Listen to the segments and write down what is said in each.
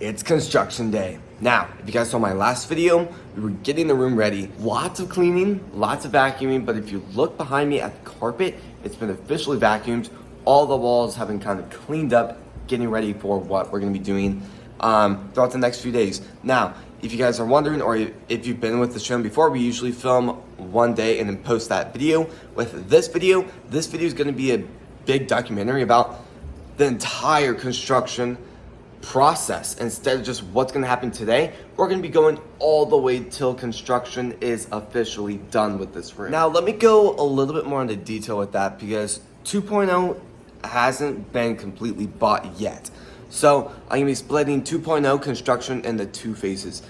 It's construction day. Now, if you guys saw my last video, we were getting the room ready. Lots of cleaning, lots of vacuuming, but if you look behind me at the carpet, it's been officially vacuumed. All the walls have been kind of cleaned up, getting ready for what we're gonna be doing throughout the next few days. Now, if you guys are wondering, or if you've been with the channel before, we usually film one day and then post that video. With this video is gonna be a big documentary about the entire construction process. Instead of just what's going to happen today, we're going to be going all the way till construction is officially done with this room. Now let me go a little bit more into detail with that because 2.0 hasn't been completely bought yet. So I'm going to be splitting 2.0 construction into two phases.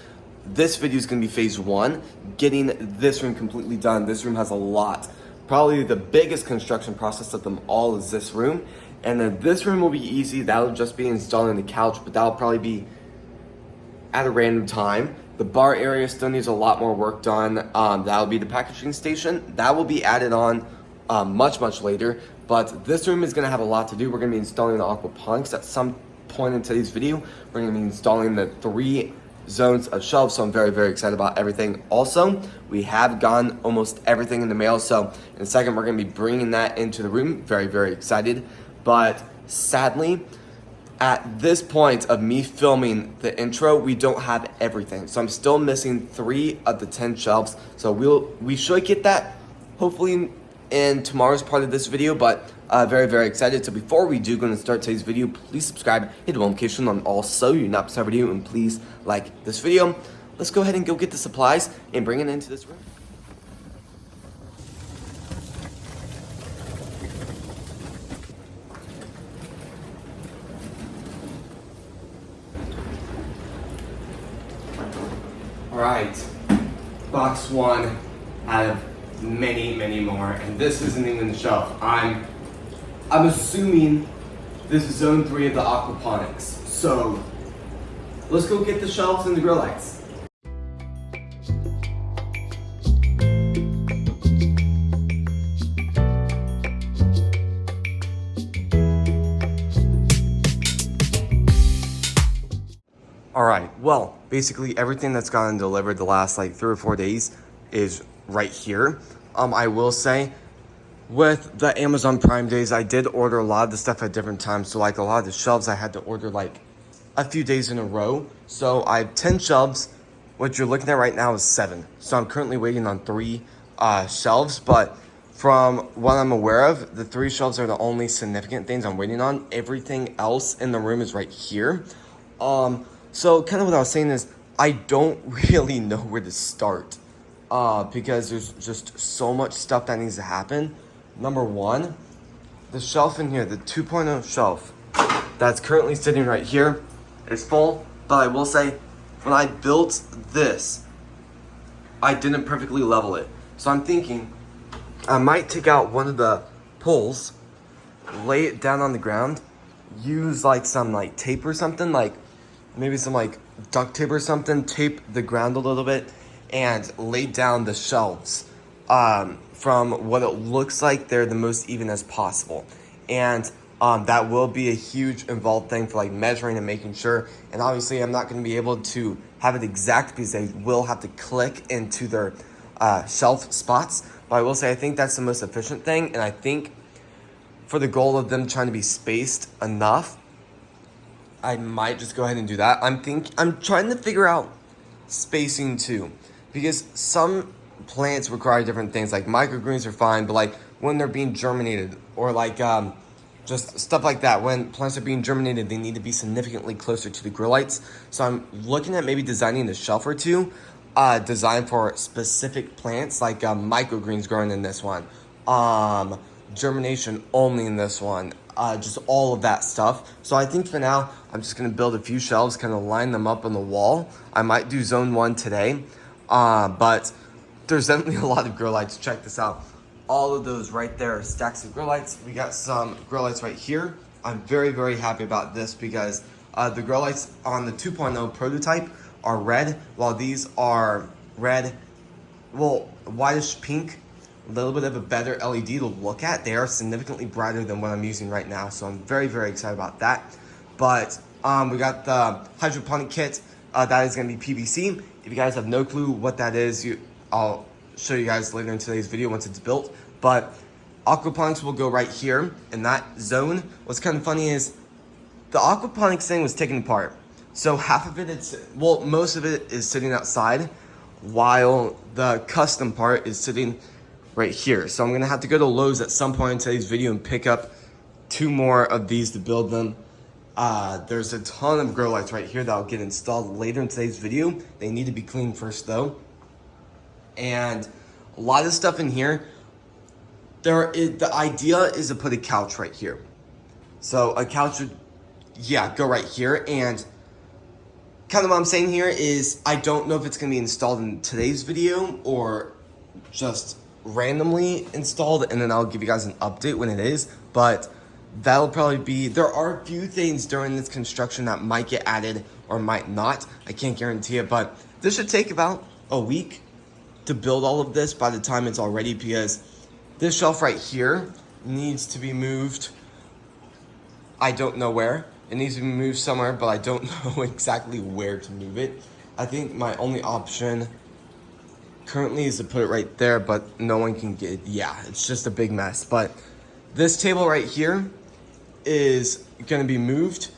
This video is going to be phase one, getting this room completely done. This room has a lot. Probably the biggest construction process of them all is this room. And then this room will be easy. That'll just be installing the couch, but that'll probably be at a random time. The bar area still needs a lot more work done. That'll be the packaging station. That will be added on much later. But this room is gonna have a lot to do. We're gonna be installing the aquaponics at some point in today's video. We're gonna be installing the 3 zones of shelves, so I'm very excited about everything. Also, we have gotten almost everything in the mail, so in a second we're gonna be bringing that into the room. Very excited. But sadly, at this point of me filming the intro, we don't have everything. So I'm still missing 3 of the 10 shelves. So we should get that hopefully in tomorrow's part of this video, but very excited. So before we do go and start today's video, please subscribe, hit the notification on all so you're not missing a video, and please like this video. Let's go ahead and go get the supplies and bring it into this room. Alright, box 1 out of many more, and this isn't even the shelf. I'm assuming this is zone 3 of the aquaponics. So let's go get the shelves and the grill lights. Alright, well, basically everything that's gotten delivered the last like 3 or 4 days is right here. I will say, with the Amazon Prime days, I did order a lot of the stuff at different times. So like a lot of the shelves I had to order like a few days in a row. So I have 10 shelves. What you're looking at right now is 7. So I'm currently waiting on 3 shelves, but from what I'm aware of, the 3 shelves are the only significant things I'm waiting on. Everything else in the room is right here. So kind of what I was saying is I don't really know where to start because there's just so much stuff that needs to happen. Number 1, the shelf in here, the 2.0 shelf that's currently sitting right here is full, but I will say when I built this, I didn't perfectly level it. So I'm thinking I might take out one of the poles, lay it down on the ground, use like some like tape or something, like maybe some like duct tape or something, tape the ground a little bit and lay down the shelves from what it looks like they're the most even as possible. And that will be a huge involved thing for like measuring and making sure. And obviously I'm not going to be able to have it exact because they will have to click into their shelf spots. But I will say I think that's the most efficient thing. And I think for the goal of them trying to be spaced enough, I might just go ahead and do that. I'm trying to figure out spacing too, because some plants require different things. Like microgreens are fine, but like when they're being germinated or like just stuff like that, when plants are being germinated, they need to be significantly closer to the grow lights. So I'm looking at maybe designing a shelf or two designed for specific plants, like microgreens growing in this one, germination only in this one. Just all of that stuff. So I think for now, I'm just gonna build a few shelves, kind of line them up on the wall. I might do zone 1 today, but there's definitely a lot of grow lights. Check this out. All of those right there are stacks of grow lights. We got some grow lights right here. I'm very happy about this because the grow lights on the 2.0 prototype are red, while these are red, well, whitish pink, a little bit of a better LED to look at. They are significantly brighter than what I'm using right now, so I'm very excited about that. But We got the hydroponic kit. That is going to be PVC. If you guys have no clue what that is, I'll show you guys later in today's video once it's built. But aquaponics will go right here in that zone. What's kind of funny is the aquaponics thing was taken apart. So half of it, most of it is sitting outside, while the custom part is sitting right here. So I'm gonna have to go to Lowe's at some point in today's video and pick up 2 more of these to build them. There's a ton of grow lights right here that'll get installed later in today's video. They need to be cleaned first though. And a lot of stuff in here, the idea is to put a couch right here. So a couch would, go right here. And kind of what I'm saying here is I don't know if it's gonna be installed in today's video or just randomly installed, and then I'll give you guys an update when it is. But that'll probably be, there are a few things during this construction that might get added or might not. I can't guarantee it, but this should take about a week to build all of this by the time it's all ready, because this shelf right here needs to be moved. I don't know where. It needs to be moved somewhere, but I don't know exactly where to move it. I think my only option currently is to put it right there, but no one can get it. Yeah, it's just a big mess. But this table right here is gonna be moved.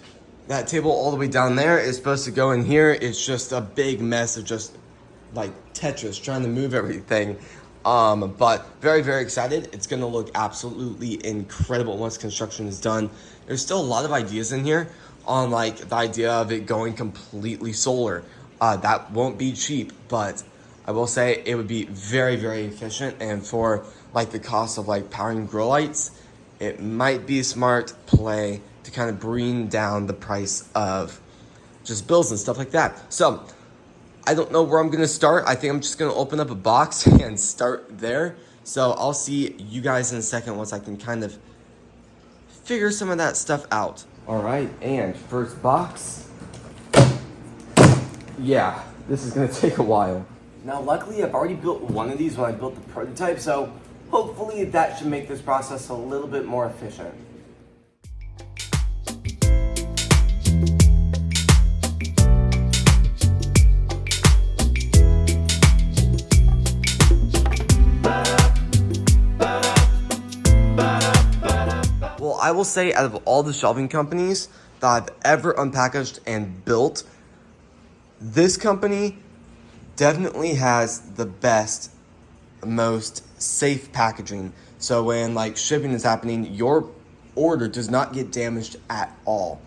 That table all the way down there is supposed to go in here. It's just a big mess of just like Tetris trying to move everything. But very, very excited. It's gonna look absolutely incredible once construction is done. There's still a lot of ideas in here on like the idea of it going completely solar. That won't be cheap, but I will say it would be very, very efficient. And for like the cost of like powering grow lights, it might be a smart play to kind of bring down the price of just bills and stuff like that. So I don't know where I'm gonna start. I think I'm just gonna open up a box and start there. So I'll see you guys in a second once I can kind of figure some of that stuff out. All right, and first box. Yeah, this is gonna take a while. Now, luckily, I've already built one of these when I built the prototype, so hopefully that should make this process a little bit more efficient. Well, I will say out of all the shelving companies that I've ever unpackaged and built, this company definitely has the best, most safe packaging. So when like shipping is happening, your order does not get damaged at all.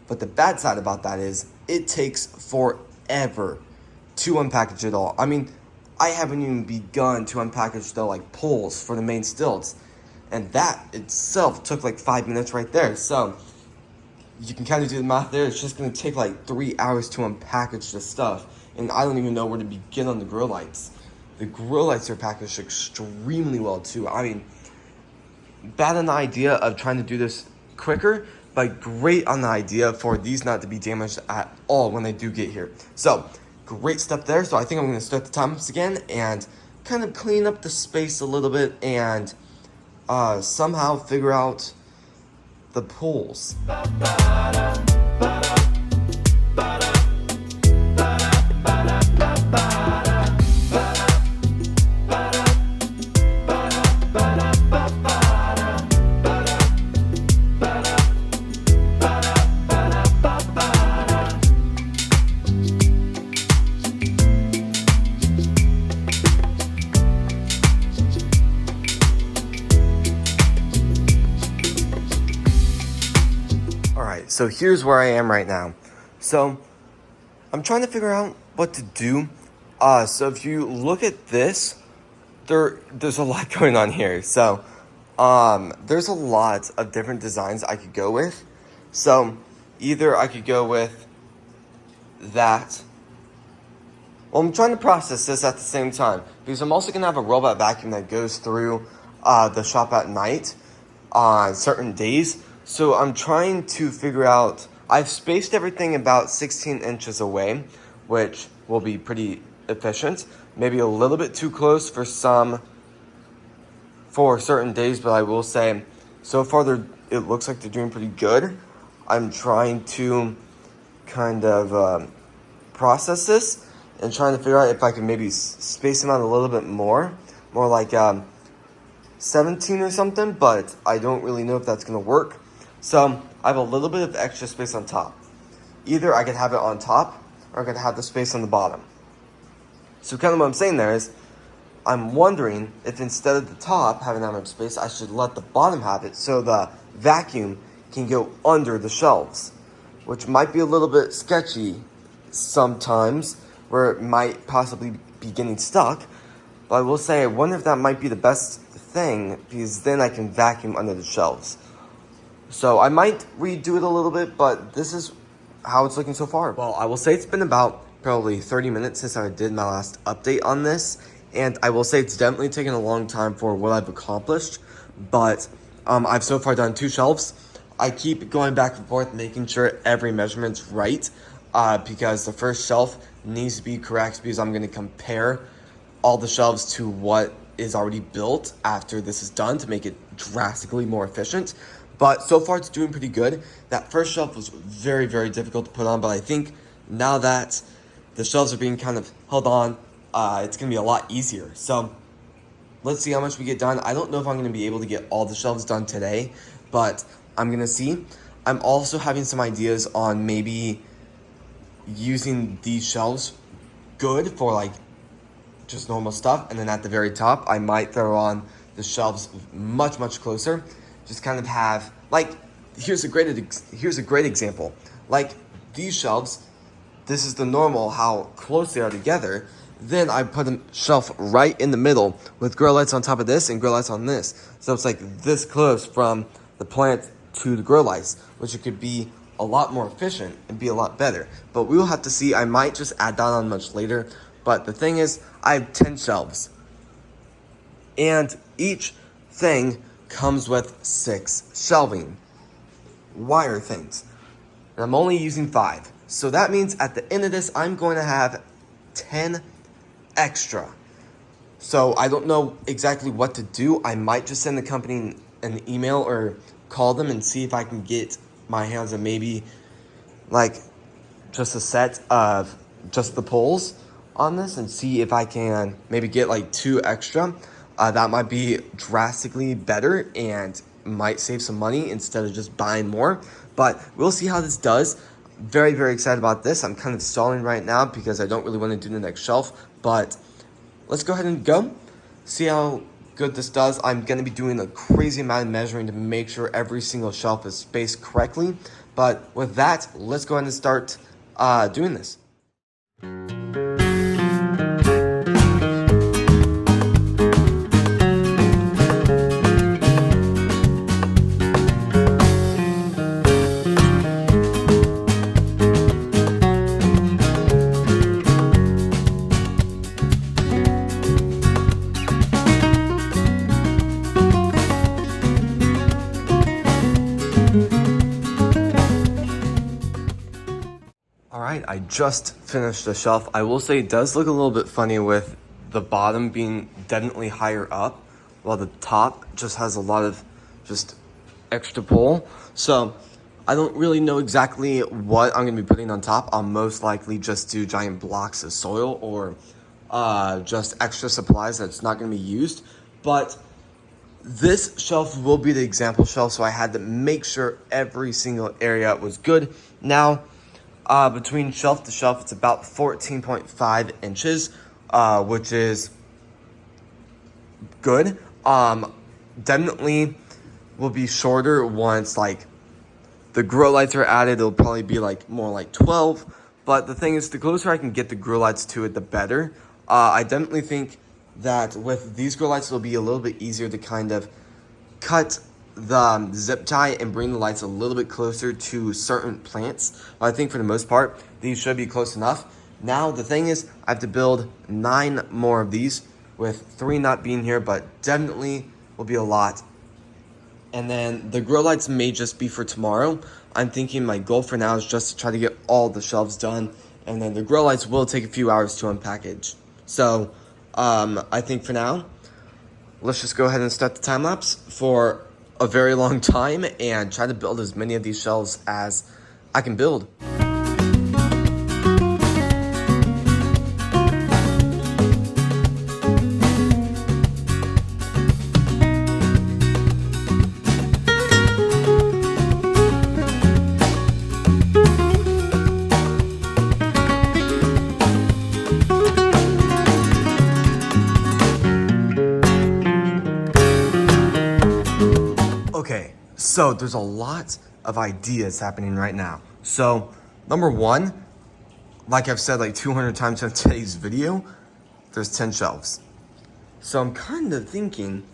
But the bad side about that is it takes forever to unpackage it all. I mean, I haven't even begun to unpackage the like poles for the main stilts. And that itself took like 5 minutes right there. So you can kind of do the math there. It's just gonna take like 3 hours to unpackage the stuff. And I don't even know where to begin on the grow lights. The grow lights are packaged extremely well too. I mean, bad on the idea of trying to do this quicker, but great on the idea for these not to be damaged at all when they do get here. So great stuff there. So I think I'm gonna start the time-lapse again and kind of clean up the space a little bit and somehow figure out the poles. So here's where I am right now. So I'm trying to figure out what to do. So if you look at this, there's a lot going on here. So there's a lot of different designs I could go with. So either I could go with that. Well, I'm trying to process this at the same time because I'm also gonna have a robot vacuum that goes through the shop at night on certain days. So I'm trying to figure out, I've spaced everything about 16 inches away, which will be pretty efficient. Maybe a little bit too close for certain days, but I will say, so far it looks like they're doing pretty good. I'm trying to kind of process this and trying to figure out if I can maybe space them out a little bit more like 17 or something, but I don't really know if that's going to work. So I have a little bit of extra space on top. Either I could have it on top or I could have the space on the bottom. So kind of what I'm saying there is, I'm wondering if instead of the top having that much space, I should let the bottom have it so the vacuum can go under the shelves, which might be a little bit sketchy sometimes, where it might possibly be getting stuck. But I will say, I wonder if that might be the best thing, because then I can vacuum under the shelves. So I might redo it a little bit, but this is how it's looking so far. Well, I will say it's been about probably 30 minutes since I did my last update on this. And I will say it's definitely taken a long time for what I've accomplished, but I've so far done 2 shelves. I keep going back and forth, making sure every measurement's right, because the first shelf needs to be correct, because I'm going to compare all the shelves to what is already built after this is done to make it drastically more efficient. But so far it's doing pretty good. That first shelf was very, very difficult to put on, but I think now that the shelves are being kind of held on, it's going to be a lot easier. So let's see how much we get done. I don't know if I'm going to be able to get all the shelves done today, but I'm going to see. I'm also having some ideas on maybe using these shelves good for like just normal stuff. And then at the very top, I might throw on the shelves much, much closer. Just kind of have, like, here's a great example. Like these shelves, this is the normal, how close they are together. Then I put a shelf right in the middle with grow lights on top of this and grow lights on this. So it's like this close from the plant to the grow lights, which it could be a lot more efficient and be a lot better. But we will have to see. I might just add that on much later. But the thing is, I have 10 shelves. And each thing comes with 6 shelving wire things. And I'm only using 5. So that means at the end of this, I'm going to have 10 extra. So I don't know exactly what to do. I might just send the company an email or call them and see if I can get my hands on maybe like just a set of just the poles on this and see if I can maybe get like 2 extra. That might be drastically better and might save some money instead of just buying more. But we'll see how this does. Very, very excited about this. I'm kind of stalling right now because I don't really want to do the next shelf. But let's go ahead and go. See how good this does. I'm going to be doing a crazy amount of measuring to make sure every single shelf is spaced correctly. But with that, let's go ahead and start doing this. Alright, I just finished the shelf. I will say it does look a little bit funny with the bottom being definitely higher up, while the top just has a lot of just extra pull. So I don't really know exactly what I'm going to be putting on top. I'll most likely just do giant blocks of soil or just extra supplies that's not going to be used. But this shelf will be the example shelf, so I had to make sure every single area was good. Now, between shelf to shelf, it's about 14.5 inches, which is good. Definitely will be shorter once like the grow lights are added. It'll probably be like more like 12. But the thing is, the closer I can get the grow lights to it, the better. I definitely think that with these grow lights, it'll be a little bit easier to kind of cut the zip tie and bring the lights a little bit closer to certain plants. But I think for the most part, these should be close enough. Now, the thing is, I have to build 9 more of these, with 3 not being here, but definitely will be a lot. And then the grow lights may just be for tomorrow. I'm thinking my goal for now is just to try to get all the shelves done, and then the grow lights will take a few hours to unpackage. So I think for now, let's just go ahead and start the time lapse for a very long time and try to build as many of these shelves as I can build. So there's a lot of ideas happening right now. So number one, like I've said like 200 times in today's video, there's 10 shelves. So I'm kind of thinking,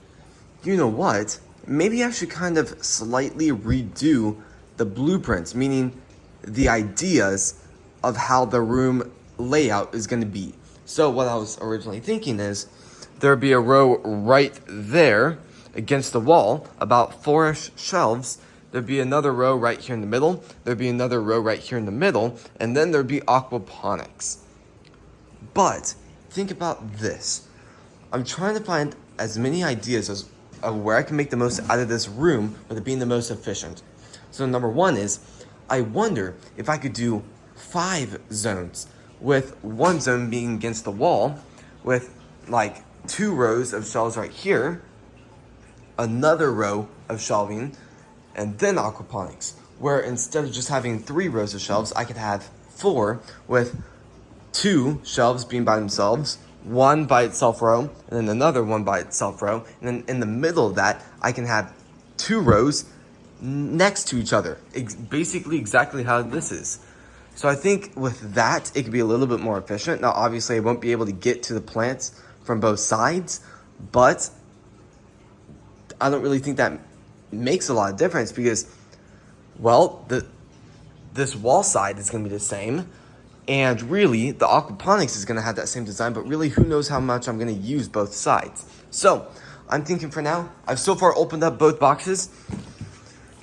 you know what? Maybe I should kind of slightly redo the blueprints, meaning the ideas of how the room layout is going to be. So what I was originally thinking is there'd be a row right there against the wall, about 4-ish shelves. There'd be another row right here in the middle. There'd be another row right here in the middle. And then there'd be aquaponics. But think about this. I'm trying to find as many ideas as of where I can make the most out of this room with it being the most efficient. So number one is, I wonder if I could do 5 zones, with one zone being against the wall, with like 2 rows of shelves right here, another row of shelving, and then aquaponics, where instead of just having 3 rows of shelves, I could have 4, with 2 shelves being by themselves, one by itself row, and then another one by itself row, and then in the middle of that, I can have 2 rows next to each other. Basically exactly how this is. So I think with that, it could be a little bit more efficient. Now, obviously, I won't be able to get to the plants from both sides, but I don't really think that makes a lot of difference because, well, this wall side is going to be the same, and really, the aquaponics is going to have that same design, but really, who knows how much I'm going to use both sides. So, I'm thinking for now, I've so far opened up both boxes.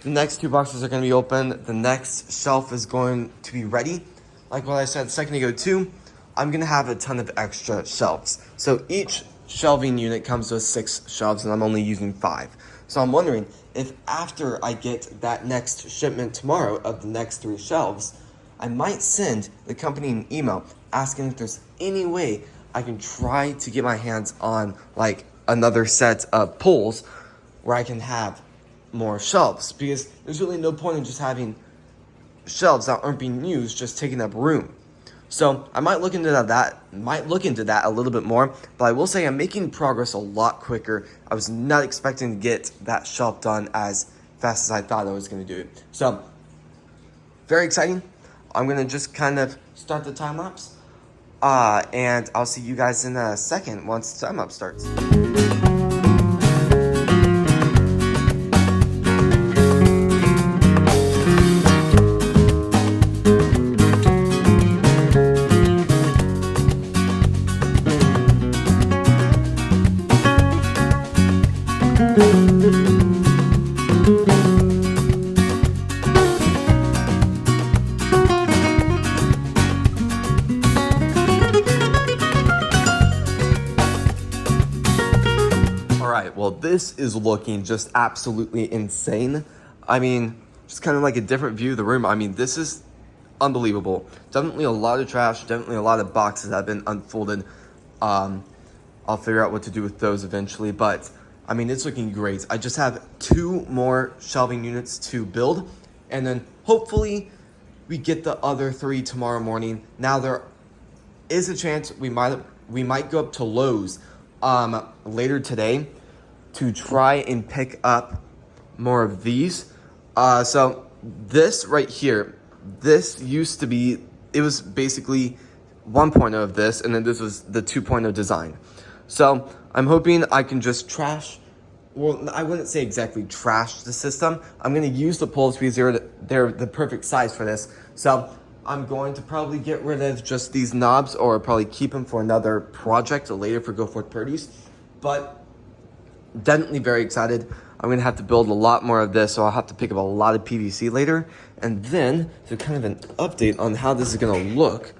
The next 2 boxes are going to be open. The next shelf is going to be ready. Like what I said a second ago too, I'm going to have a ton of extra shelves. So each shelving unit comes with 6 shelves and I'm only using 5. So I'm wondering if after I get that next shipment tomorrow of the next 3 shelves, I might send the company an email asking if there's any way I can try to get my hands on like another set of pulls where I can have more shelves, because there's really no point in just having shelves that aren't being used just taking up room. So I might look into that a little bit more, but I will say I'm making progress a lot quicker. I was not expecting to get that shelf done as fast as I thought I was going to do it. So very exciting. I'm going to just kind of start the time lapse, and I'll see you guys in a second once the time lapse starts. Well, this is looking just absolutely insane. I mean, just kind of like a different view of the room. I mean, this is unbelievable. Definitely a lot of trash, definitely a lot of boxes that have been unfolded. I'll figure out what to do with those eventually, but I mean, it's looking great. I just have 2 more shelving units to build, and then hopefully we get the other 3 tomorrow morning. Now, there is a chance we might go up to Lowe's later today to try and pick up more of these. So this right here, this used to be, it was basically 1.0 of this, and then this was the 2.0 design. So I'm hoping I can just well, I wouldn't say exactly trash the system. I'm gonna use the poles because they're the perfect size for this. So I'm going to probably get rid of just these knobs, or probably keep them for another project later for Go Forth Purdy's. But definitely very excited. I'm going to have to build a lot more of this, so I'll have to pick up a lot of PVC later. And then, so kind of an update on how this is going to look.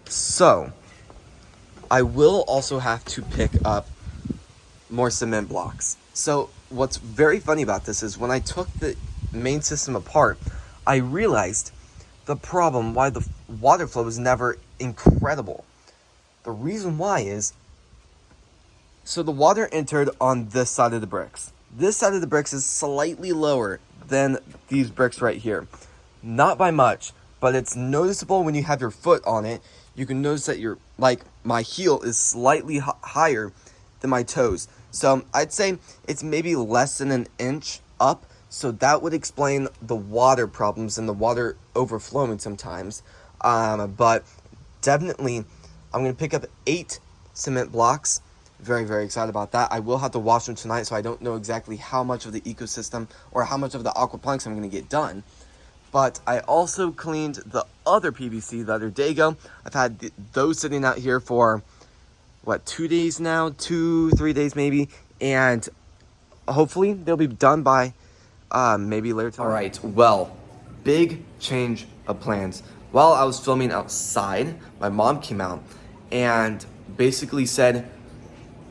So, I will also have to pick up more cement blocks. So, what's very funny about this is when I took the main system apart, I realized the problem why the water flow was never incredible. The reason why is, so the water entered on this side of the bricks. This side of the bricks is slightly lower than these bricks right here. Not by much, but it's noticeable when you have your foot on it. You can notice that my heel is slightly higher than my toes. So I'd say it's maybe less than an inch up. So that would explain the water problems and the water overflowing sometimes. But definitely, I'm going to pick up 8 cement blocks. Very, very excited about that. I will have to wash them tonight, so I don't know exactly how much of the ecosystem or how much of the aquaponics I'm going to get done. But I also cleaned the other PVC the other day ago. I've had those sitting out here for, 2 days now? 3 days maybe. And hopefully they'll be done by maybe later tomorrow. All right, well, big change of plans. While I was filming outside, my mom came out and basically said,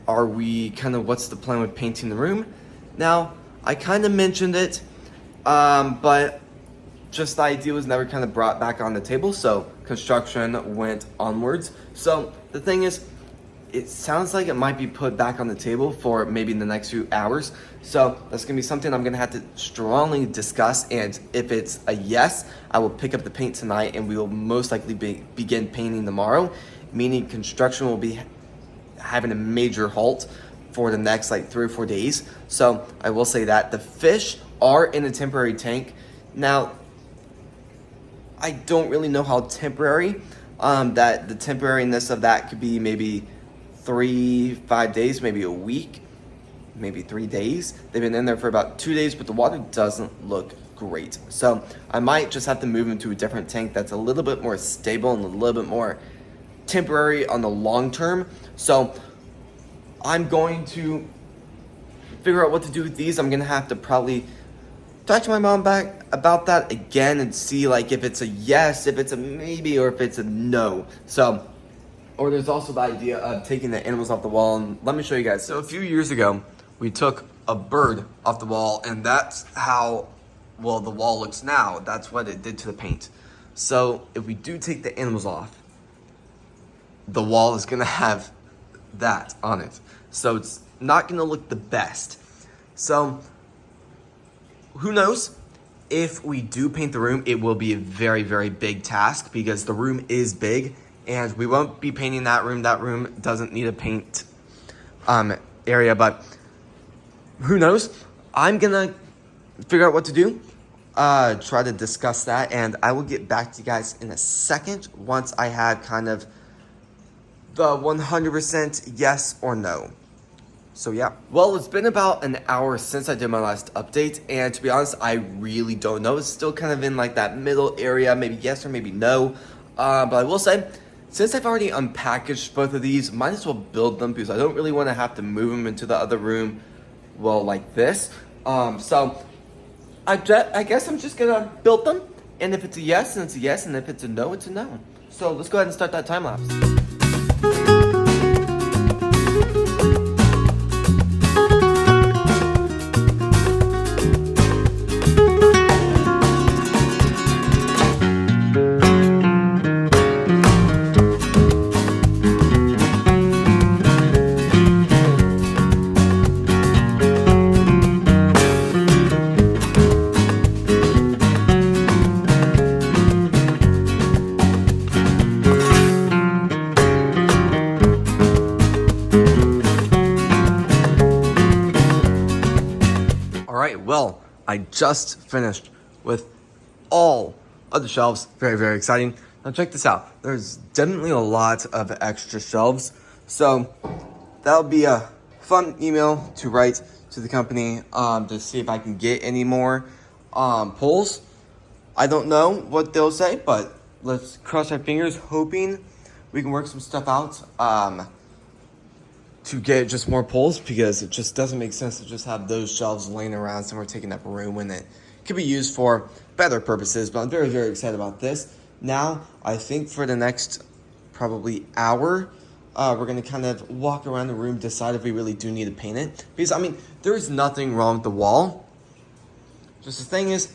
what's the plan with painting the room? Now, I kind of mentioned it, but just the idea was never kind of brought back on the table, so construction went onwards. So the thing is, it sounds like it might be put back on the table for maybe in the next few hours. So that's gonna be something I'm gonna have to strongly discuss, and if it's a yes, I will pick up the paint tonight and we will most likely begin painting tomorrow, meaning construction will be having a major halt for the next 3 or 4 days. So I will say that the fish are in a temporary tank. Now, I don't really know how temporary, that the temporariness of that could be maybe 3-5 days, maybe a week, maybe 3 days. They've been in there for about 2 days, but the water doesn't look great. So I might just have to move them to a different tank that's a little bit more stable and a little bit more temporary on the long term. So I'm going to figure out what to do with these. I'm gonna have to probably talk to my mom back about that again and see if it's a yes, if it's a maybe, or if it's a no. So, or there's also the idea of taking the animals off the wall, and let me show you guys. So a few years ago, we took a bird off the wall, and that's how, the wall looks now. That's what it did to the paint. So if we do take the animals off, the wall is gonna have that on it. So it's not gonna look the best. So who knows? If we do paint the room, it will be a very, very big task because the room is big and we won't be painting that room. That room doesn't need a paint area, but who knows? I'm gonna figure out what to do, try to discuss that, and I will get back to you guys in a second once I have kind of the 100% yes or no. So yeah. Well, it's been about an hour since I did my last update, and to be honest, I really don't know. It's still kind of in that middle area, maybe yes or maybe no. But I will say, since I've already unpackaged both of these, might as well build them because I don't really want to have to move them into the other room, like this. So I guess I'm just gonna build them, and if it's a yes, then it's a yes, and if it's a no, it's a no. So let's go ahead and start that time lapse. Well, I just finished with all of the shelves. Very, very exciting. Now check this out. There's definitely a lot of extra shelves. So that'll be a fun email to write to the company to see if I can get any more pulls. I don't know what they'll say, but let's cross our fingers, hoping we can work some stuff out to get just more pulls, because it just doesn't make sense to just have those shelves laying around somewhere taking up room when it could be used for better purposes. But I'm very, very excited about this. Now, I think for the next probably hour, we're going to kind of walk around the room, decide if we really do need to paint it. Because, I mean, there's nothing wrong with the wall. Just the thing is,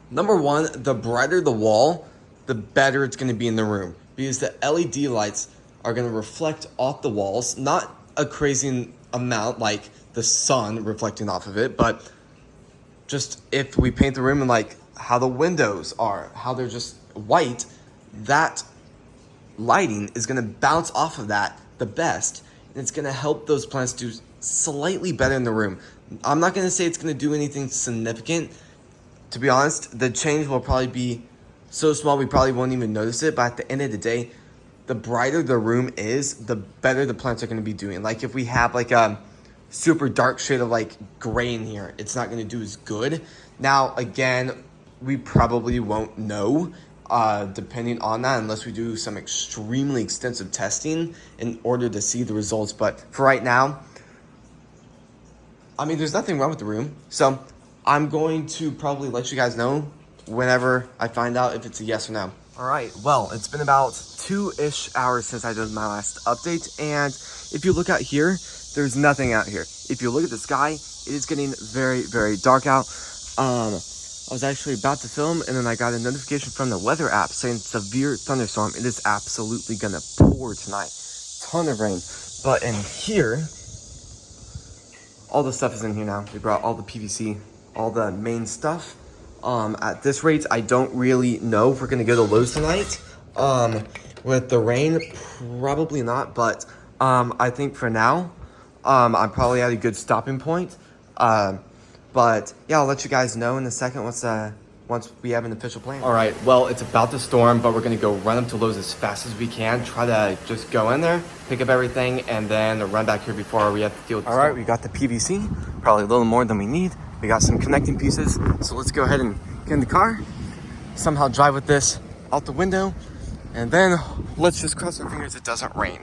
number one, the brighter the wall, the better it's going to be in the room. Because the LED lights are going to reflect off the walls, not a crazy amount like the sun reflecting off of it, but just if we paint the room and how the windows are, how they're just white, that lighting is going to bounce off of that the best, and it's going to help those plants do slightly better in the room. I'm not going to say it's going to do anything significant. To be honest, the change will probably be so small we probably won't even notice it. But at the end of the day, the brighter the room is, the better the plants are going to be doing. Like if we have like a super dark shade of like gray in here, it's not going to do as good. Now, again, we probably won't know depending on that unless we do some extremely extensive testing in order to see the results. But for right now, I mean, there's nothing wrong with the room. So I'm going to probably let you guys know whenever I find out if it's a yes or no. All right, well, it's been about 2-ish hours since I did my last update. And if you look out here, there's nothing out here. If you look at the sky, it is getting very, very dark out. I was actually about to film, and then I got a notification from the weather app saying severe thunderstorm. It is absolutely gonna pour tonight. Ton of rain. But in here, all the stuff is in here now. We brought all the PVC, all the main stuff. At this rate, I don't really know if we're gonna go to Lowe's tonight. With the rain, probably not, but I think for now, I'm probably at a good stopping point. But yeah, I'll let you guys know in a second once we have an official plan. All right, well, it's about to storm, but we're gonna go run up to Lowe's as fast as we can. Try to just go in there, pick up everything, and then run back here before we have to deal with the storm. All right, we got the PVC, probably a little more than we need. We got some connecting pieces, so let's go ahead and get in the car, somehow drive with this out the window, and then let's just cross our fingers it doesn't rain.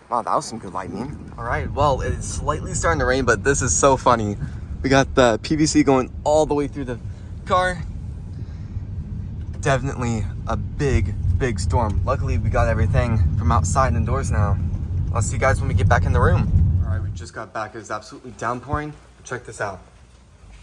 Wow, that was some good lightning. All right, well, it's slightly starting to rain, but this is so funny. We got the PVC going all the way through the car. Definitely a big, big storm. Luckily, we got everything from outside indoors now. I'll see you guys when we get back in the room. All right, we just got back. It was absolutely downpouring. Check this out.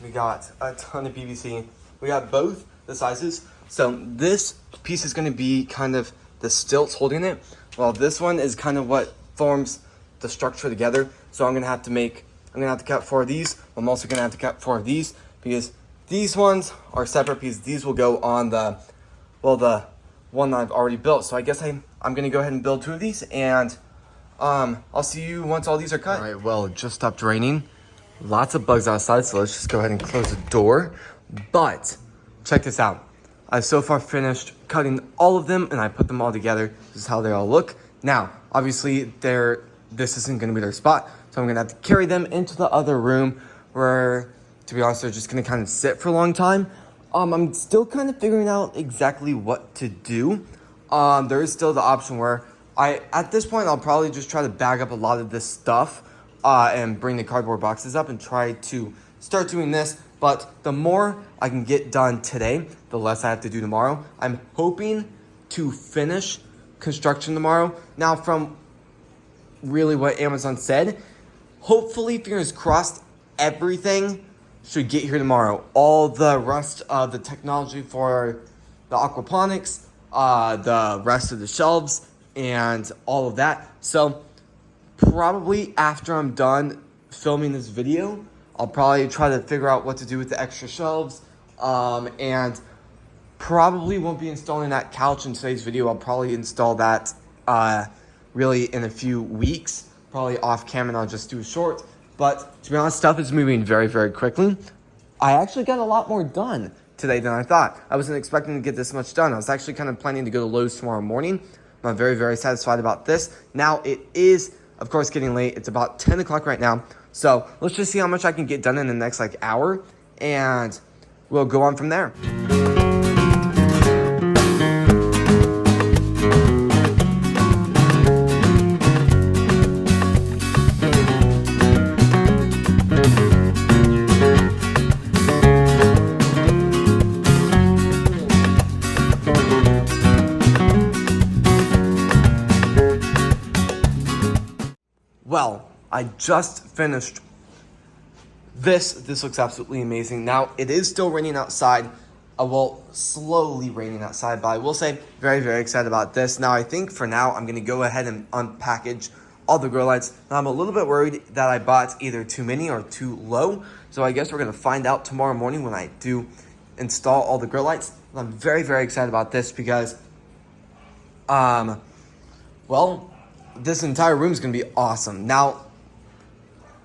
We got a ton of PVC. We got both the sizes. So this piece is gonna be kind of the stilts holding it, while this one is kind of what forms the structure together. So I'm gonna have to cut 4 of these. I'm also gonna have to cut 4 of these because these ones are separate pieces. These will go on the one that I've already built. So I guess I'm gonna go ahead and build 2 of these, and I'll see you once all these are cut. All right, well, it just stopped raining. Lots of bugs outside, so let's just go ahead and close the door. But check this out. I've so far finished cutting all of them, and I put them all together. This is how they all look. Now, obviously, this isn't gonna be their spot, so I'm gonna have to carry them into the other room where, to be honest, they're just gonna kind of sit for a long time. I'm still kind of figuring out exactly what to do. There is still the option where at this point, I'll probably just try to bag up a lot of this stuff and bring the cardboard boxes up and try to start doing this. But the more I can get done today, the less I have to do tomorrow. I'm hoping to finish construction tomorrow. Now, from really what Amazon said, hopefully, fingers crossed, everything should get here tomorrow. All the rest of the technology for the aquaponics, the rest of the shelves, and all of that. So probably after I'm done filming this video, I'll probably try to figure out what to do with the extra shelves, and probably won't be installing that couch in today's video. I'll probably install that really in a few weeks, probably off camera, and I'll just do a short. But to be honest, stuff is moving very, very quickly. I actually got a lot more done today than I thought. I wasn't expecting to get this much done. I was actually kind of planning to go to Lowe's tomorrow morning. I'm very, very satisfied about this. Now it is, of course, getting late. It's about 10 o'clock right now. So let's just see how much I can get done in the next hour, and we'll go on from there. Well, I just finished this. This looks absolutely amazing. Now, it is still raining outside. Well, slowly raining outside, but I will say very, very excited about this. Now, I think for now, I'm going to go ahead and unpackage all the grow lights. Now, I'm a little bit worried that I bought either too many or too low. So I guess we're going to find out tomorrow morning when I do install all the grow lights. I'm very, very excited about this because, well, this entire room is going to be awesome. Now,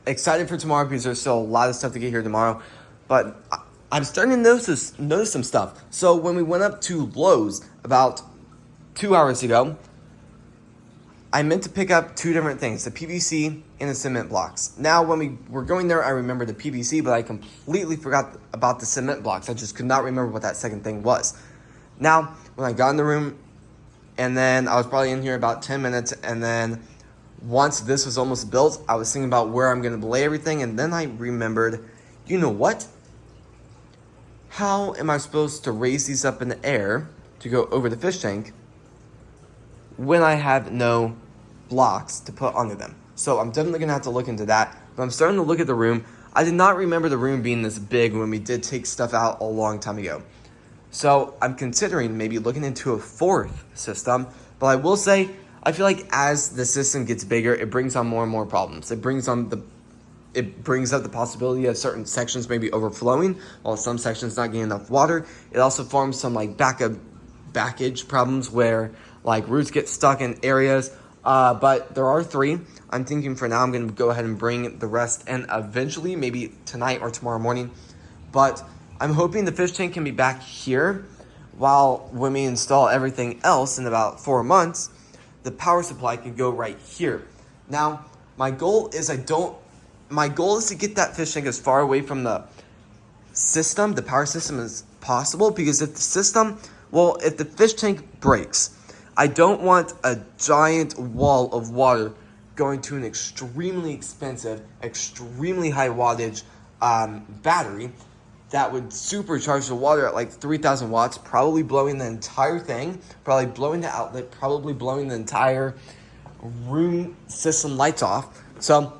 excited for tomorrow because there's still a lot of stuff to get here tomorrow. But I'm starting to notice some stuff. So when we went up to Lowe's about 2 hours ago, I meant to pick up two different things, the PVC and the cement blocks. Now, when we were going there, I remember the PVC, but I completely forgot about the cement blocks. I just could not remember what that second thing was. Now, when I got in the room, and then I was probably in here about 10 minutes, and then once this was almost built, I was thinking about where I'm going to lay everything, and then I remembered, you know what? How am I supposed to raise these up in the air to go over the fish tank when I have no blocks to put under them? So I'm definitely going to have to look into that. But I'm starting to look at the room. I did not remember the room being this big when we did take stuff out a long time ago. So I'm considering maybe looking into a fourth system. But I will say, I feel like as the system gets bigger, it brings on more and more problems. It brings up the possibility of certain sections maybe overflowing, while some sections not getting enough water. It also forms some like backage problems where like roots get stuck in areas. But there are three. I'm thinking for now I'm going to go ahead and bring the rest in eventually, maybe tonight or tomorrow morning. But I'm hoping the fish tank can be back here, while when we install everything else in about 4 months, the power supply can go right here. Now, my goal is to get that fish tank as far away from the system, the power system, as possible, because if the fish tank breaks, I don't want a giant wall of water going to an extremely expensive, extremely high wattage battery that would supercharge the water at like 3,000 watts, probably blowing the entire thing, probably blowing the outlet, probably blowing the entire room system lights off. So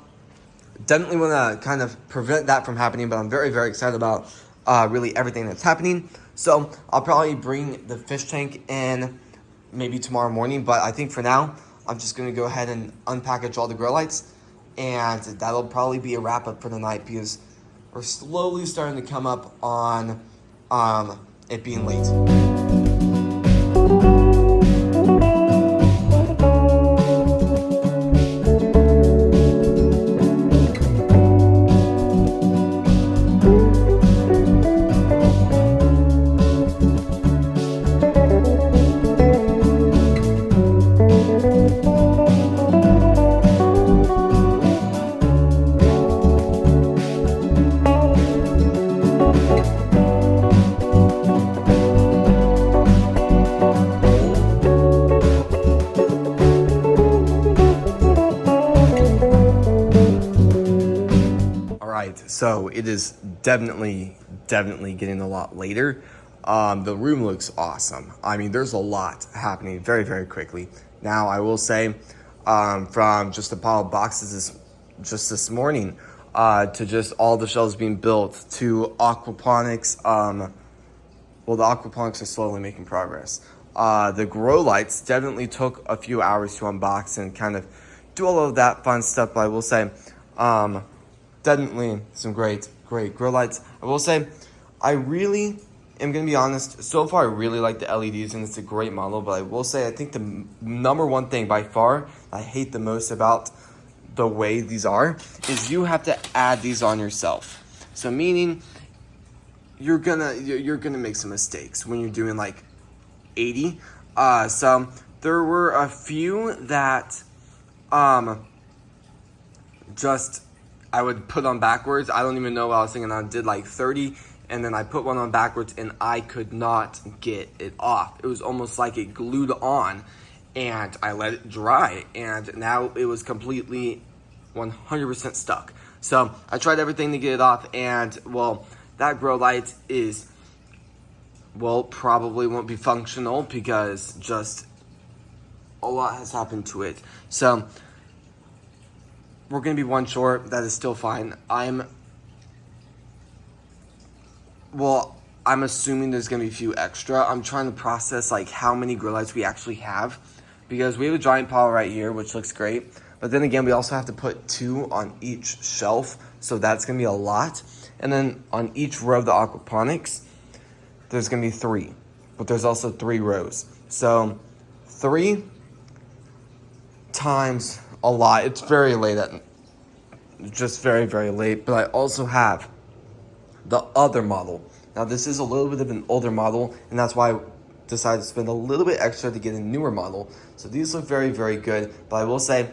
definitely want to kind of prevent that from happening, but I'm very, very excited about really everything that's happening. So I'll probably bring the fish tank in maybe tomorrow morning, but I think for now, I'm just going to go ahead and unpackage all the grow lights, and that'll probably be a wrap up for the night because we're slowly starting to come up on it being late. So it is definitely getting a lot later. The room looks awesome. I mean, there's a lot happening very, very quickly. Now, I will say, from just a pile of boxes just this morning, to just all the shelves being built, to aquaponics. The aquaponics are slowly making progress. The grow lights definitely took a few hours to unbox and kind of do all of that fun stuff. But I will say, definitely some great grow lights. I will say, I really am going to be honest. So far, I really like the LEDs, and it's a great model. But I will say, I think the number one thing by far I hate the most about the way these are is you have to add these on yourself. So meaning you're gonna make some mistakes when you're doing like 80. So there were a few that just I would put on backwards. I don't even know what I was thinking. I did like 30, and then I put one on backwards, and I could not get it off. It was almost like it glued on, and I let it dry, and now it was completely 100% stuck. So I tried everything to get it off, and well, that grow light is, well, probably won't be functional because just a lot has happened to it. So we're going to be one short. That is still fine. I'm assuming there's going to be a few extra. I'm trying to process like how many grow lights we actually have, because we have a giant pile right here, which looks great. But then again, we also have to put 2 on each shelf. So that's going to be a lot. And then on each row of the aquaponics, there's going to be 3. But there's also 3 rows. So 3 times a lot. It's very late just very, very late. But I also have the other model. Now this is a little bit of an older model, and that's why I decided to spend a little bit extra to get a newer model. So these look very, very good, but I will say,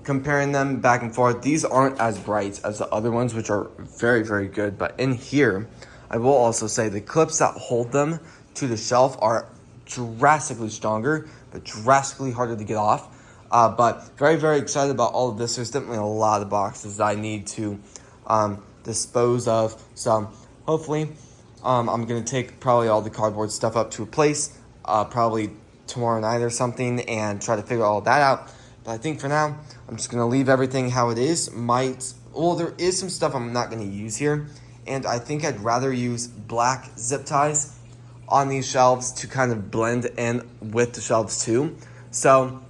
comparing them back and forth, these aren't as bright as the other ones, which are very, very good. But in here, I will also say the clips that hold them to the shelf are drastically stronger, but drastically harder to get off. But very, very excited about all of this. There's definitely a lot of boxes that I need to dispose of. So hopefully I'm going to take probably all the cardboard stuff up to a place, probably tomorrow night or something, and try to figure all that out. But I think for now, I'm just going to leave everything how it is. There is some stuff I'm not going to use here, and I think I'd rather use black zip ties on these shelves to kind of blend in with the shelves too. So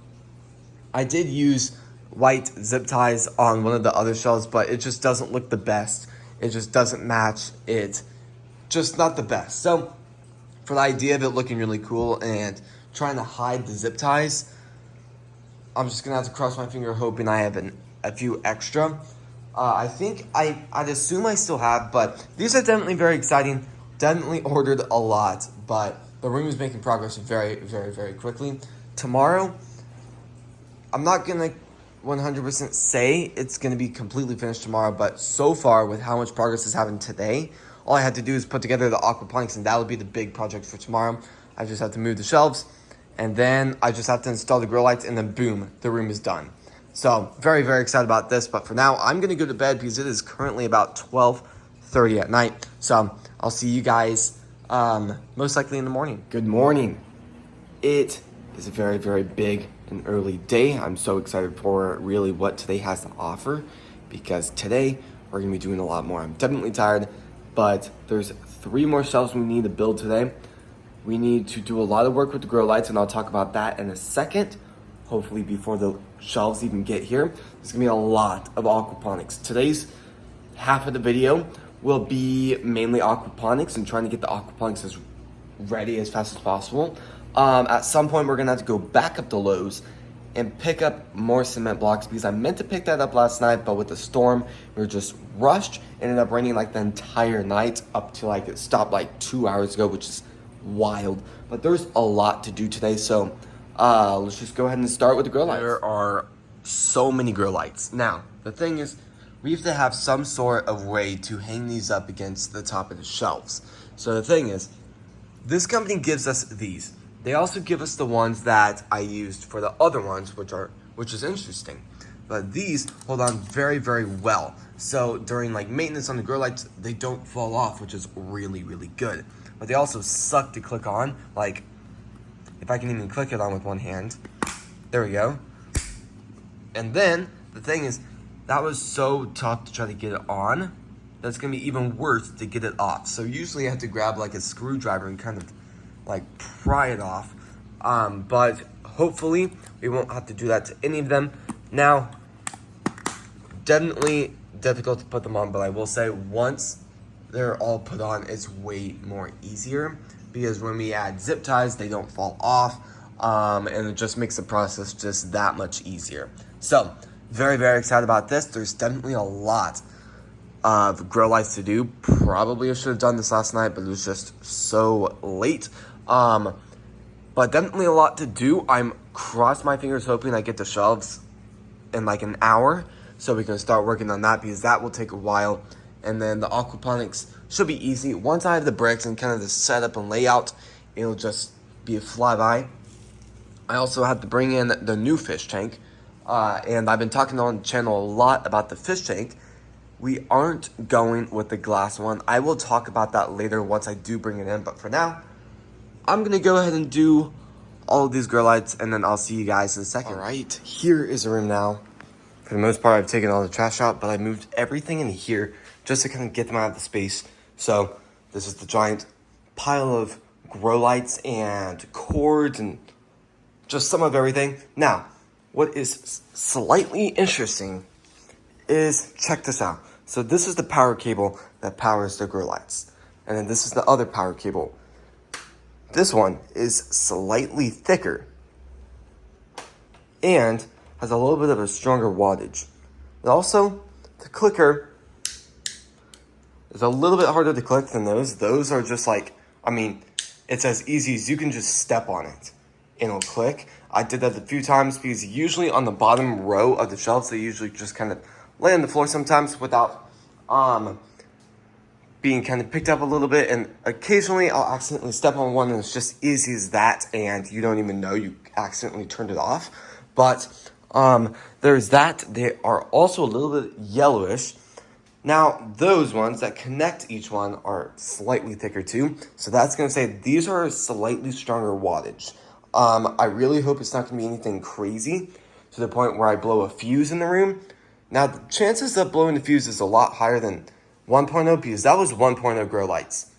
I did use white zip ties on one of the other shelves, but it just doesn't look the best. It just doesn't match. It just not the best. So for the idea of it looking really cool and trying to hide the zip ties, I'm just gonna have to cross my finger hoping I have a few extra. I think I'd assume I still have, but these are definitely very exciting. Definitely ordered a lot, but the room is making progress very, very, very quickly. Tomorrow, I'm not gonna 100% say it's gonna be completely finished tomorrow, but so far with how much progress has happened today, all I had to do is put together the aquaponics, and that would be the big project for tomorrow. I just have to move the shelves, and then I just have to install the grow lights, and then boom, the room is done. So very, very excited about this, but for now, I'm gonna go to bed because it is currently about 12:30 at night. So I'll see you guys most likely in the morning. Good morning. It is a very, very big and early day. I'm so excited for really what today has to offer, because today we're gonna be doing a lot more. I'm definitely tired, but there's 3 more shelves we need to build today. We need to do a lot of work with the grow lights, and I'll talk about that in a second. Hopefully before the shelves even get here. There's gonna be a lot of aquaponics. Today's half of the video will be mainly aquaponics and trying to get the aquaponics as ready as fast as possible. At some point, we're gonna have to go back up to Lowe's and pick up more cement blocks, because I meant to pick that up last night, but with the storm, we were just rushed. Ended up raining like the entire night up to like it stopped like 2 hours ago, which is wild. But there's a lot to do today, so let's just go ahead and start with the grow lights. There are so many grow lights. Now, the thing is, we have to have some sort of way to hang these up against the top of the shelves. So the thing is, this company gives us these. They also give us the ones that I used for the other ones, which is interesting. But these hold on very, very well. So during like maintenance on the grow lights, they don't fall off, which is really, really good. But they also suck to click on. Like, if I can even click it on with one hand. There we go. And then, the thing is, that was so tough to try to get it on. That's gonna be even worse to get it off. So usually I have to grab like a screwdriver and kind of like pry it off. But hopefully we won't have to do that to any of them. Now, definitely difficult to put them on, but I will say once they're all put on, it's way more easier, because when we add zip ties, they don't fall off, and it just makes the process just that much easier. So, very, very excited about this. There's definitely a lot of grow lights to do. Probably I should have done this last night, but it was just so late. But definitely a lot to do. I'm crossed my fingers hoping I get the shelves in like an hour, so we can start working on that, because that will take a while. And then the aquaponics should be easy. Once I have the bricks and kind of the setup and layout, it'll just be a flyby. I also have to bring in the new fish tank. And I've been talking on the channel a lot about the fish tank. We aren't going with the glass one. I will talk about that later once I do bring it in. But for now, I'm going to go ahead and do all of these grow lights, and then I'll see you guys in a second. All right, here is the room now. For the most part, I've taken all the trash out, but I moved everything in here just to kind of get them out of the space. So this is the giant pile of grow lights and cords and just some of everything. Now, what is slightly interesting is, check this out. So this is the power cable that powers the grow lights. And then this is the other power cable. This one is slightly thicker and has a little bit of a stronger wattage. It also The clicker is a little bit harder to click than those. Those are just like, I mean, it's as easy as you can just step on it and it'll click. I did that a few times because usually on the bottom row of the shelves, they usually just kind of lay on the floor sometimes without being kind of picked up a little bit. And occasionally I'll accidentally step on one and it's just easy as that and you don't even know you accidentally turned it off. But there's that. They are also a little bit yellowish. Now, those ones that connect each one are slightly thicker too. So that's going to say these are slightly stronger wattage. I really hope it's not going to be anything crazy to the point where I blow a fuse in the room. Now, the chances of blowing the fuse is a lot higher than 1.0 because that was 1.0 grow lights.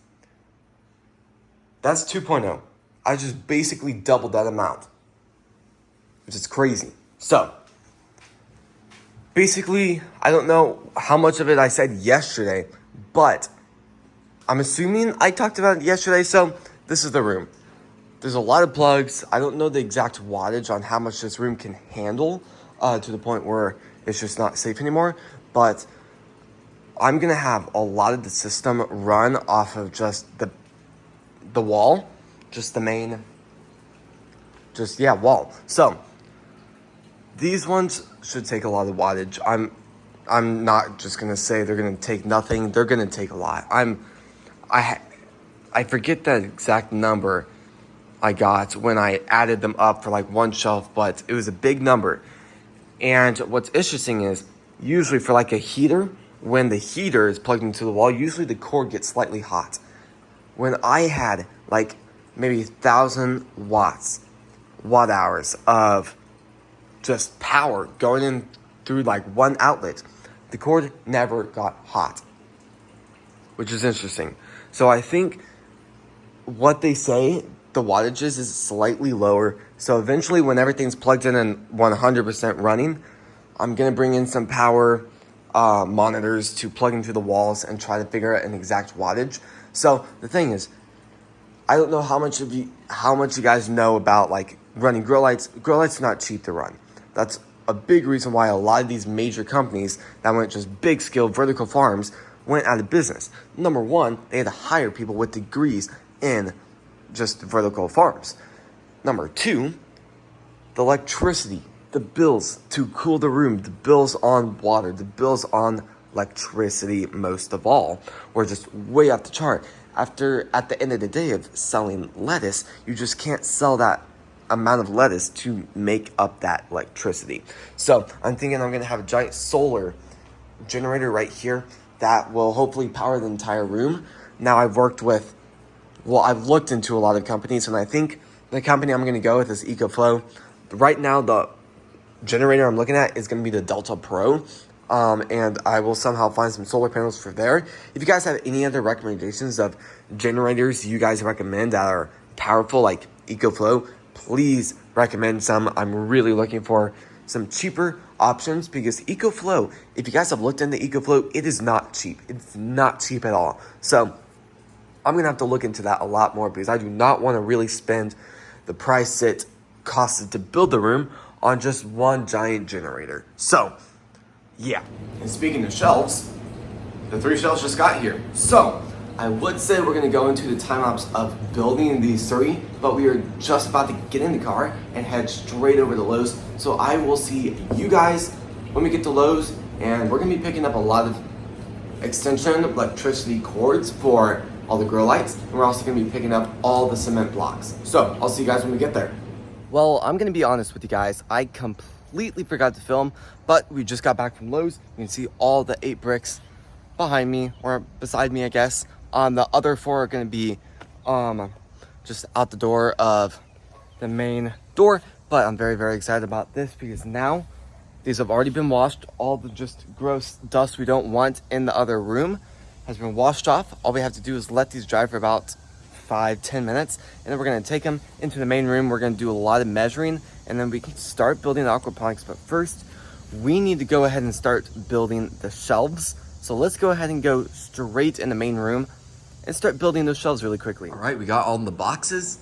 That's 2.0. I just basically doubled that amount, which is crazy. So, basically, I don't know how much of it I said yesterday, but I'm assuming I talked about it yesterday, so this is the room. There's a lot of plugs. I don't know the exact wattage on how much this room can handle to the point where it's just not safe anymore, but I'm going to have a lot of the system run off of just the wall, just the main, wall. So, these ones should take a lot of wattage. I'm not just gonna say they're gonna take nothing. They're gonna take a lot. I forget the exact number I got when I added them up for like one shelf, but it was a big number. And what's interesting is usually for like a heater, when the heater is plugged into the wall, usually the cord gets slightly hot. When I had like maybe 1,000 watt hours of just power going in through like one outlet, the cord never got hot, which is interesting. So I think what they say the wattages is slightly lower. So eventually when everything's plugged in and 100% running, I'm going to bring in some power monitors to plug into the walls and try to figure out an exact wattage. So the thing is, I don't know how much you guys know about like running grow lights. Grow lights are not cheap to run. That's a big reason why a lot of these major companies that went just big scale vertical farms went out of business. Number one, they had to hire people with degrees in just vertical farms. Number two, the electricity, the bills to cool the room, the bills on water, the bills on electricity most of all were just way off the chart. At the end of the day of selling lettuce, you just can't sell that amount of lettuce to make up that electricity. So I'm thinking I'm going to have a giant solar generator right here that will hopefully power the entire room. Now I've looked into a lot of companies, and I think the company I'm going to go with is EcoFlow. Right now, the generator I'm looking at is going to be the Delta Pro, and I will somehow find some solar panels for there. If you guys have any other recommendations of generators you guys recommend that are powerful like EcoFlow, please recommend some. I'm really looking for some cheaper options because EcoFlow, if you guys have looked into EcoFlow, it is not cheap. It's not cheap at all. So I'm going to have to look into that a lot more because I do not want to really spend the price it costed to build the room on just one giant generator. So, yeah. And speaking of shelves, the 3 shelves just got here. So, I would say we're going to go into the time lapse of building these 3, but we are just about to get in the car and head straight over to Lowe's. So I will see you guys when we get to Lowe's, and we're going to be picking up a lot of extension electricity cords for all the grow lights, and we're also going to be picking up all the cement blocks. So I'll see you guys when we get there. Well, I'm going to be honest with you guys. I completely forgot to film, but we just got back from Lowe's. You can see all the 8 bricks behind me, or beside me, I guess. The other 4 are going to be just out the door of the main door. But I'm very, very excited about this because now these have already been washed. All the just gross dust we don't want in the other room has been washed off. All we have to do is let these dry for about 5-10 minutes, and then we're going to take them into the main room. We're going to do a lot of measuring, and then we can start building the aquaponics. But first, we need to go ahead and start building the shelves. So let's go ahead and go straight in the main room and start building those shelves really quickly. All right, we got all the boxes.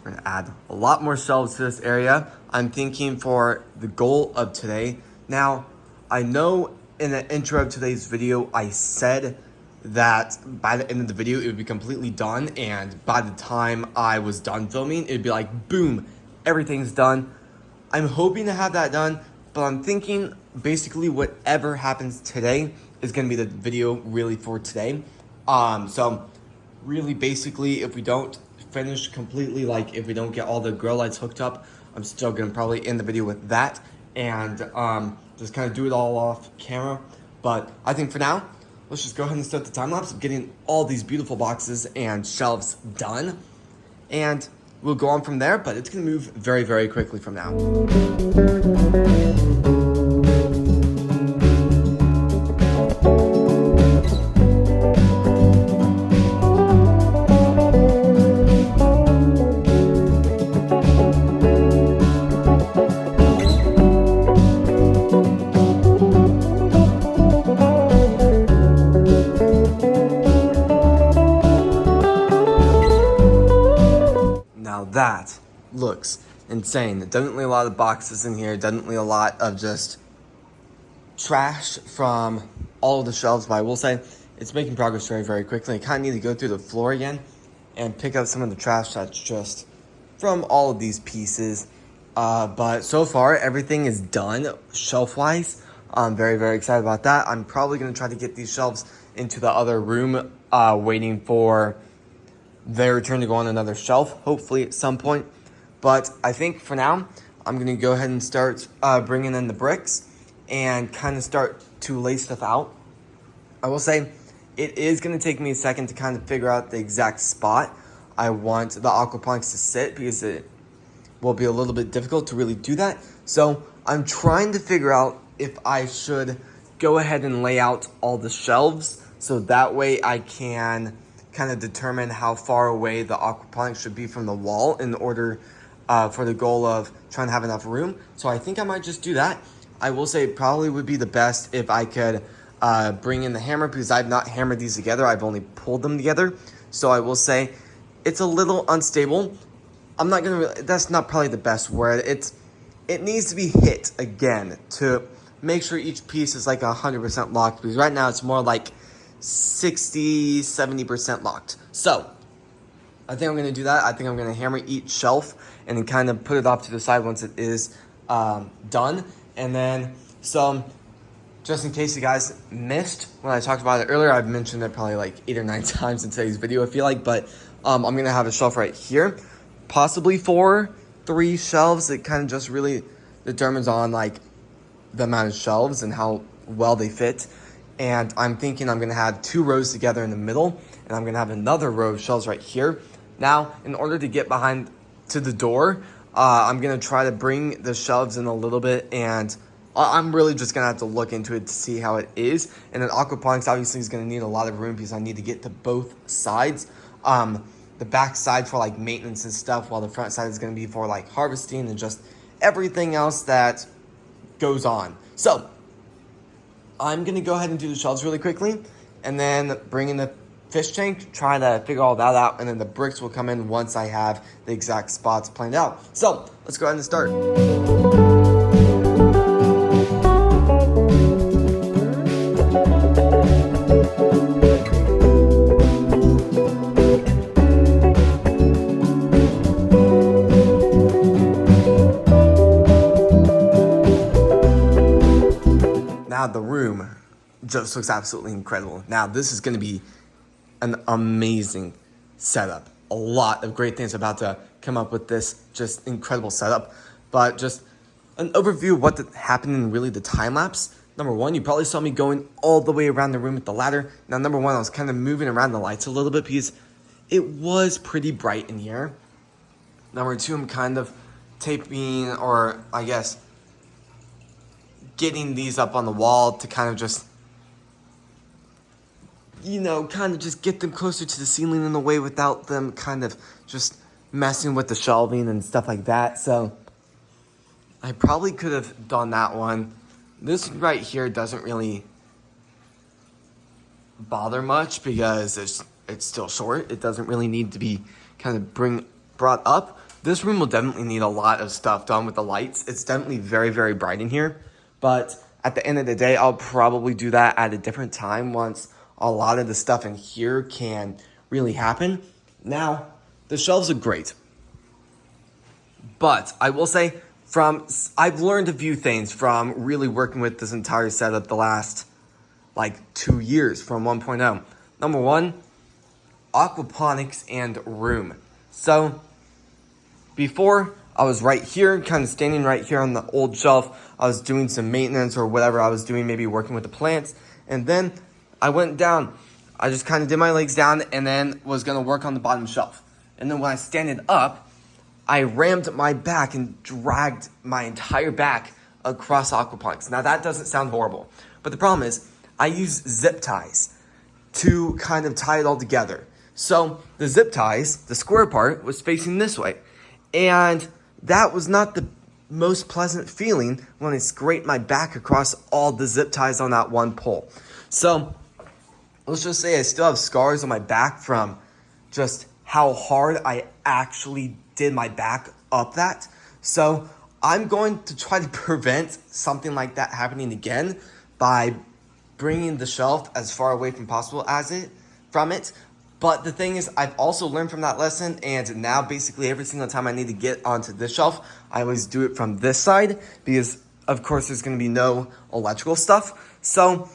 We're gonna add a lot more shelves to this area. I'm thinking for the goal of today. Now, I know in the intro of today's video, I said that by the end of the video, it would be completely done. And by the time I was done filming, it'd be like, boom, everything's done. I'm hoping to have that done, but I'm thinking basically whatever happens today is going to be the video really for today. So really basically, if we don't finish completely, like if we don't get all the grow lights hooked up, I'm still going to probably end the video with that and just kind of do it all off camera. But I think for now, let's just go ahead and start the time lapse of getting all these beautiful boxes and shelves done. And we'll go on from there, but it's going to move very, very quickly from now. That looks insane. Definitely a lot of boxes in here, definitely a lot of just trash from all of the shelves, but I will say it's making progress very, very quickly. I kind of need to go through the floor again and pick up some of the trash that's just from all of these pieces. But so far, everything is done shelf-wise. I'm very, very excited about that. I'm probably going to try to get these shelves into the other room, waiting for their turn to go on another shelf, hopefully at some point. But I think for now, I'm going to go ahead and start bringing in the bricks and kind of start to lay stuff out. I will say it is going to take me a second to kind of figure out the exact spot I want the aquaponics to sit, because it will be a little bit difficult to really do that. So I'm trying to figure out if I should go ahead and lay out all the shelves, so that way I can kind of determine how far away the aquaponics should be from the wall in order for the goal of trying to have enough room. So I think I might just do that. I will say it probably would be the best if I could bring in the hammer, because I've not hammered these together. I've only pulled them together. So I will say it's a little unstable. I'm not going to, that's not probably the best word. It needs to be hit again to make sure each piece is like 100% locked, because right now it's more like 60-70% locked. So I think I'm going to do that. I think I'm going to hammer each shelf and then kind of put it off to the side once it is done. And then just in case you guys missed when I talked about it earlier, I've mentioned it probably like 8 or 9 times in today's video, I feel like, but I'm going to have a shelf right here, possibly 3 shelves. It kind of just really determines on like the amount of shelves and how well they fit. And I'm thinking I'm going to have 2 rows together in the middle, and I'm going to have another row of shelves right here. Now, in order to get behind to the door, I'm going to try to bring the shelves in a little bit, and I'm really just going to have to look into it to see how it is. And then aquaponics obviously is going to need a lot of room, because I need to get to both sides. The back side for like maintenance and stuff, while the front side is going to be for like harvesting and just everything else that goes on. So I'm going to go ahead and do the shelves really quickly, and then bring in the fish tank, try to figure all that out, and then the bricks will come in once I have the exact spots planned out. So let's go ahead and start. Now the room just looks absolutely incredible. Now this is going to be an amazing setup. A lot of great things about to come up with this just incredible setup. But just an overview of what happened in really the time lapse. Number 1, you probably saw me going all the way around the room with the ladder. Now number 1, I was kind of moving around the lights a little bit because it was pretty bright in here. Number 2, I'm kind of taping, or I guess getting these up on the wall to kind of just, kind of just get them closer to the ceiling in a way without them kind of just messing with the shelving and stuff like that. So I probably could have done that one. This right here doesn't really bother much because it's still short. It doesn't really need to be kind of brought up. This room will definitely need a lot of stuff done with the lights. It's definitely very, very bright in here. But at the end of the day, I'll probably do that at a different time once a lot of the stuff in here can really happen. Now, the shelves are great. But I will say, I've learned a few things from really working with this entire setup the last 2 years from 1.0. Number one, aquaponics and room. So before, I was right here, kind of standing right here on the old shelf. I was doing some maintenance or whatever I was doing, maybe working with the plants. And then I went down. I just kind of did my legs down and then was going to work on the bottom shelf. And then when I standed up, I rammed my back and dragged my entire back across aquaponics. Now that doesn't sound horrible, but the problem is I use zip ties to kind of tie it all together. So the zip ties, the square part, was facing this way. And that was not the most pleasant feeling when I scraped my back across all the zip ties on that one pole. So let's just say I still have scars on my back from just how hard I actually did my back up that. So I'm going to try to prevent something like that happening again by bringing the shelf as far away from possible from it. But the thing is, I've also learned from that lesson, and now basically every single time I need to get onto this shelf, I always do it from this side because, of course, there's going to be no electrical stuff. So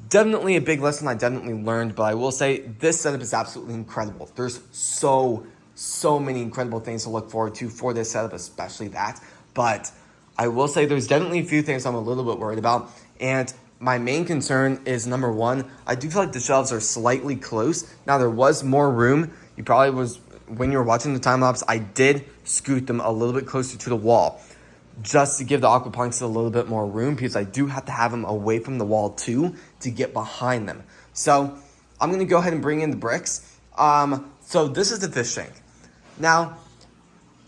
definitely a big lesson I definitely learned, but I will say this setup is absolutely incredible. There's so many incredible things to look forward to for this setup, especially that. But I will say there's definitely a few things I'm a little bit worried about, and my main concern is, number one, I do feel like the shelves are slightly close. Now, there was more room. You probably was, when you were watching the time lapse, I did scoot them a little bit closer to the wall just to give the aquaponics a little bit more room because I do have to have them away from the wall too to get behind them. So I'm going to go ahead and bring in the bricks. So this is the fish tank. Now,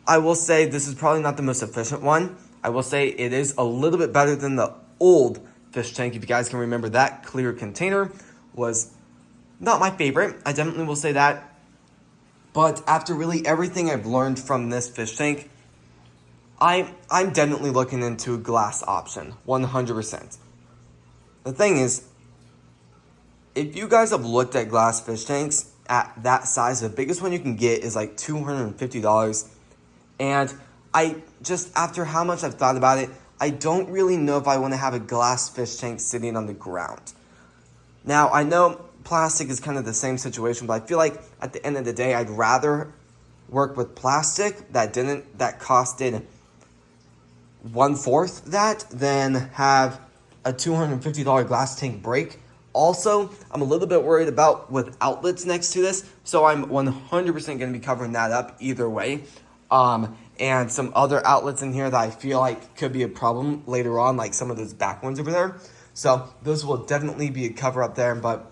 I will say this is probably not the most efficient one. I will say it is a little bit better than the old fish tank. If you guys can remember, that clear container was not my favorite. I definitely will say that. But after really everything I've learned from this fish tank, I'm definitely looking into a glass option, 100%. The thing is, if you guys have looked at glass fish tanks at that size, the biggest one you can get is like $250. And I just, after how much I've thought about it, I don't really know if I want to have a glass fish tank sitting on the ground. Now, I know plastic is kind of the same situation, but I feel like at the end of the day, I'd rather work with plastic that costed 1/4 that than have a $250 glass tank break. Also, I'm a little bit worried about with outlets next to this, so I'm 100% going to be covering that up either way. And some other outlets in here that I feel like could be a problem later on, like some of those back ones over there. So those will definitely be a cover up there, but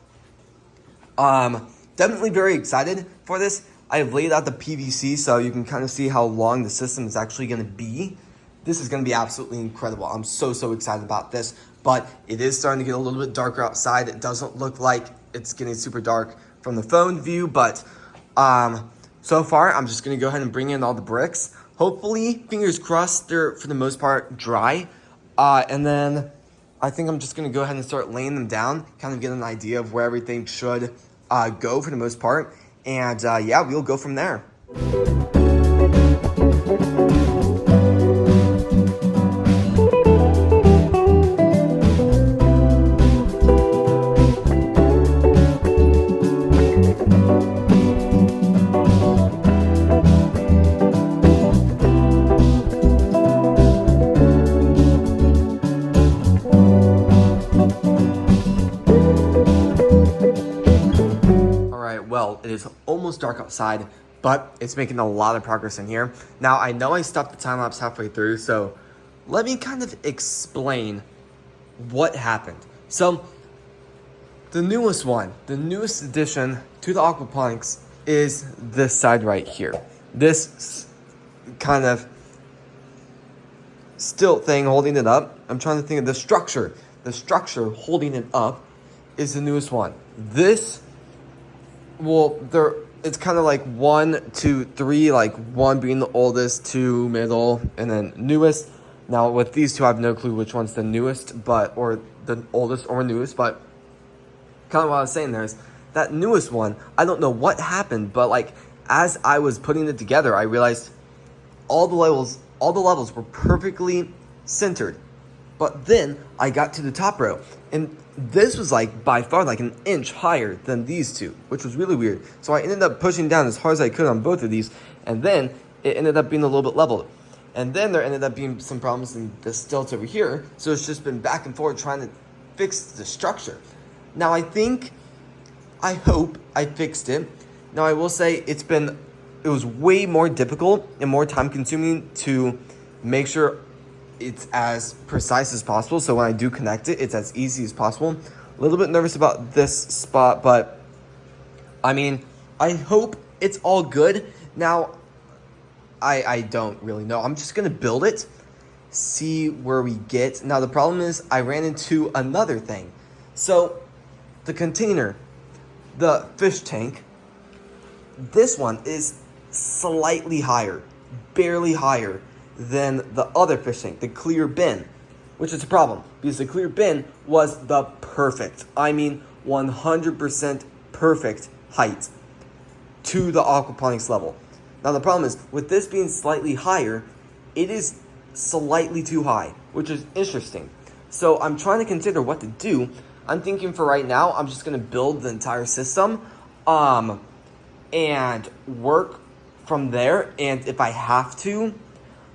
definitely very excited for this. I've laid out the PVC so you can kind of see how long the system is actually going to be. This is going to be absolutely incredible. I'm so excited about this, but it is starting to get a little bit darker outside. It doesn't look like it's getting super dark from the phone view, but so far I'm just going to go ahead and bring in all the bricks. Hopefully, fingers crossed, they're for the most part dry. And then I think I'm just going to go ahead and start laying them down, kind of get an idea of where everything should go for the most part. And yeah, we'll go from there. Well, it is almost dark outside, but it's making a lot of progress in here. Now, I know I stopped the time lapse halfway through, so let me kind of explain what happened. So, the newest addition to the aquaponics is this side right here. This kind of stilt thing holding it up. I'm trying to think of the structure. The structure holding it up is the newest one. This, well, it's kind of like 1, 2, 3, like 1 being the oldest, 2 middle, and then newest. Now with these two, I have no clue which one's the newest, or the oldest or newest, but kind of what I was saying there is that newest one, I don't know what happened, but like as I was putting it together, I realized all the levels were perfectly centered. But then I got to the top row, and this was like by far like an inch higher than these two, which was really weird. So I ended up pushing down as hard as I could on both of these, and then it ended up being a little bit leveled. And then there ended up being some problems in the stilt over here, so it's just been back and forth trying to fix the structure. Now I hope I fixed it. Now I will say it was way more difficult and more time consuming to make sure it's as precise as possible. So when I do connect it, it's as easy as possible. A little bit nervous about this spot, but I mean, I hope it's all good. Now, I don't really know. I'm just going to build it, see where we get. Now, the problem is I ran into another thing. So the container, the fish tank, this one is slightly higher, barely higher than the other fish tank, the clear bin, which is a problem because the clear bin was the perfect, 100% perfect height to the aquaponics level. Now the problem is with this being slightly higher, it is slightly too high, which is interesting. So I'm trying to consider what to do. I'm thinking for right now, I'm just going to build the entire system and work from there. And if I have to,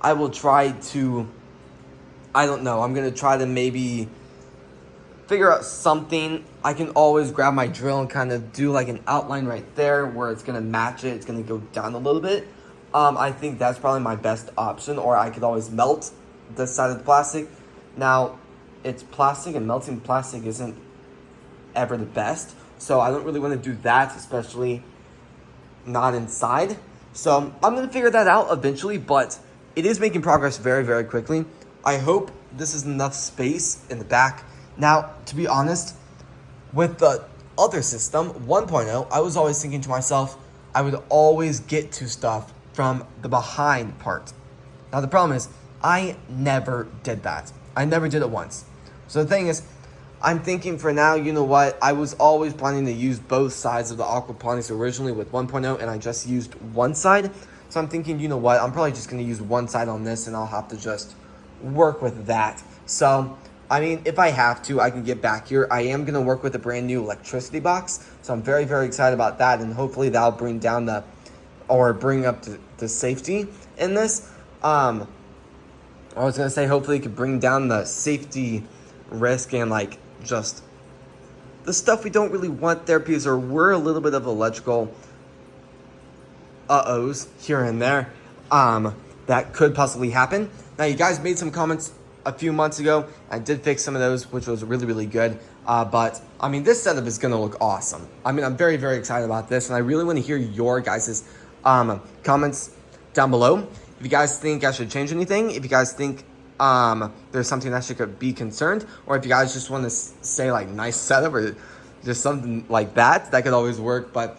I will try to, I'm going to try to maybe figure out something. I can always grab my drill and kind of do like an outline right there where it's going to match it. It's going to go down a little bit. I think that's probably my best option, or I could always melt this side of the plastic. Now, it's plastic, and melting plastic isn't ever the best. So I don't really want to do that, especially not inside. So I'm going to figure that out eventually, but it is making progress very, very quickly. I hope this is enough space in the back. Now, to be honest, with the other system, 1.0, I was always thinking to myself, I would always get to stuff from the behind part. Now, the problem is, I never did that. I never did it once. So the thing is, I'm thinking for now, you know what? I was always planning to use both sides of the aquaponics originally with 1.0, and I just used one side. So I'm thinking, you know what? I'm probably just going to use one side on this, and I'll have to just work with that. So, if I have to, I can get back here. I am going to work with a brand new electricity box. So I'm very, very excited about that, and hopefully that'll bring up the safety in this. I was going to say hopefully it could bring down the safety risk and just the stuff we don't really want there, because we're a little bit of electrical uh-ohs here and there that could possibly happen. Now, you guys made some comments a few months ago. I did fix some of those, which was really, really good. But this setup is going to look awesome. I'm very, very excited about this, and I really want to hear your guys' comments down below. If you guys think I should change anything, if you guys think there's something that should be concerned, or if you guys just want to say nice setup or just something like that could always work. But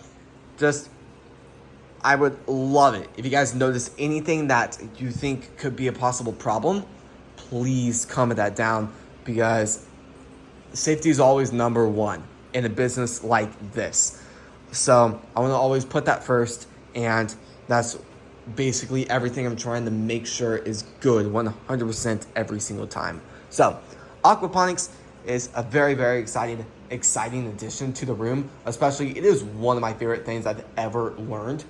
I would love it if you guys notice anything that you think could be a possible problem. Please comment that down, because safety is always number one in a business like this. So I want to always put that first, and that's basically everything I'm trying to make sure is good 100% every single time. So aquaponics is a very, very exciting addition to the room. Especially, it is one of my favorite things I've ever learned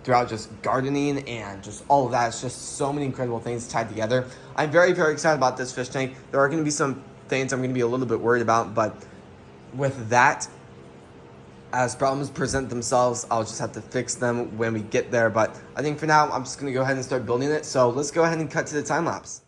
throughout just gardening and just all of that. It's just so many incredible things tied together. I'm very, very excited about this fish tank. There are going to be some things I'm going to be a little bit worried about, but with that, as problems present themselves, I'll just have to fix them when we get there. But I think for now, I'm just going to go ahead and start building it. So let's go ahead and cut to the time lapse.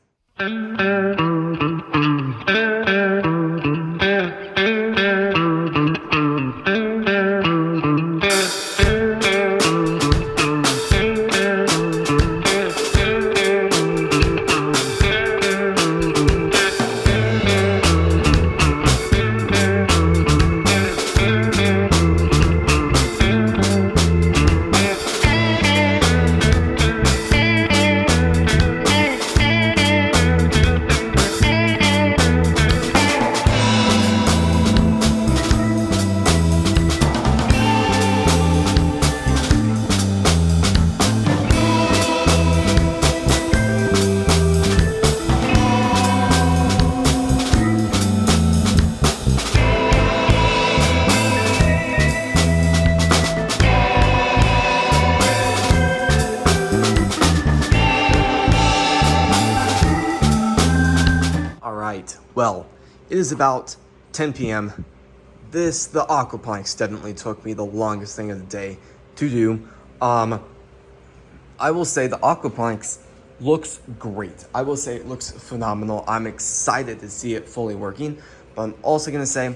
All right, well, it is about 10 p.m. The aquaponics definitely took me the longest thing of the day to do. I will say the aquaponics looks great. I will say it looks phenomenal. I'm excited to see it fully working, but I'm also gonna say,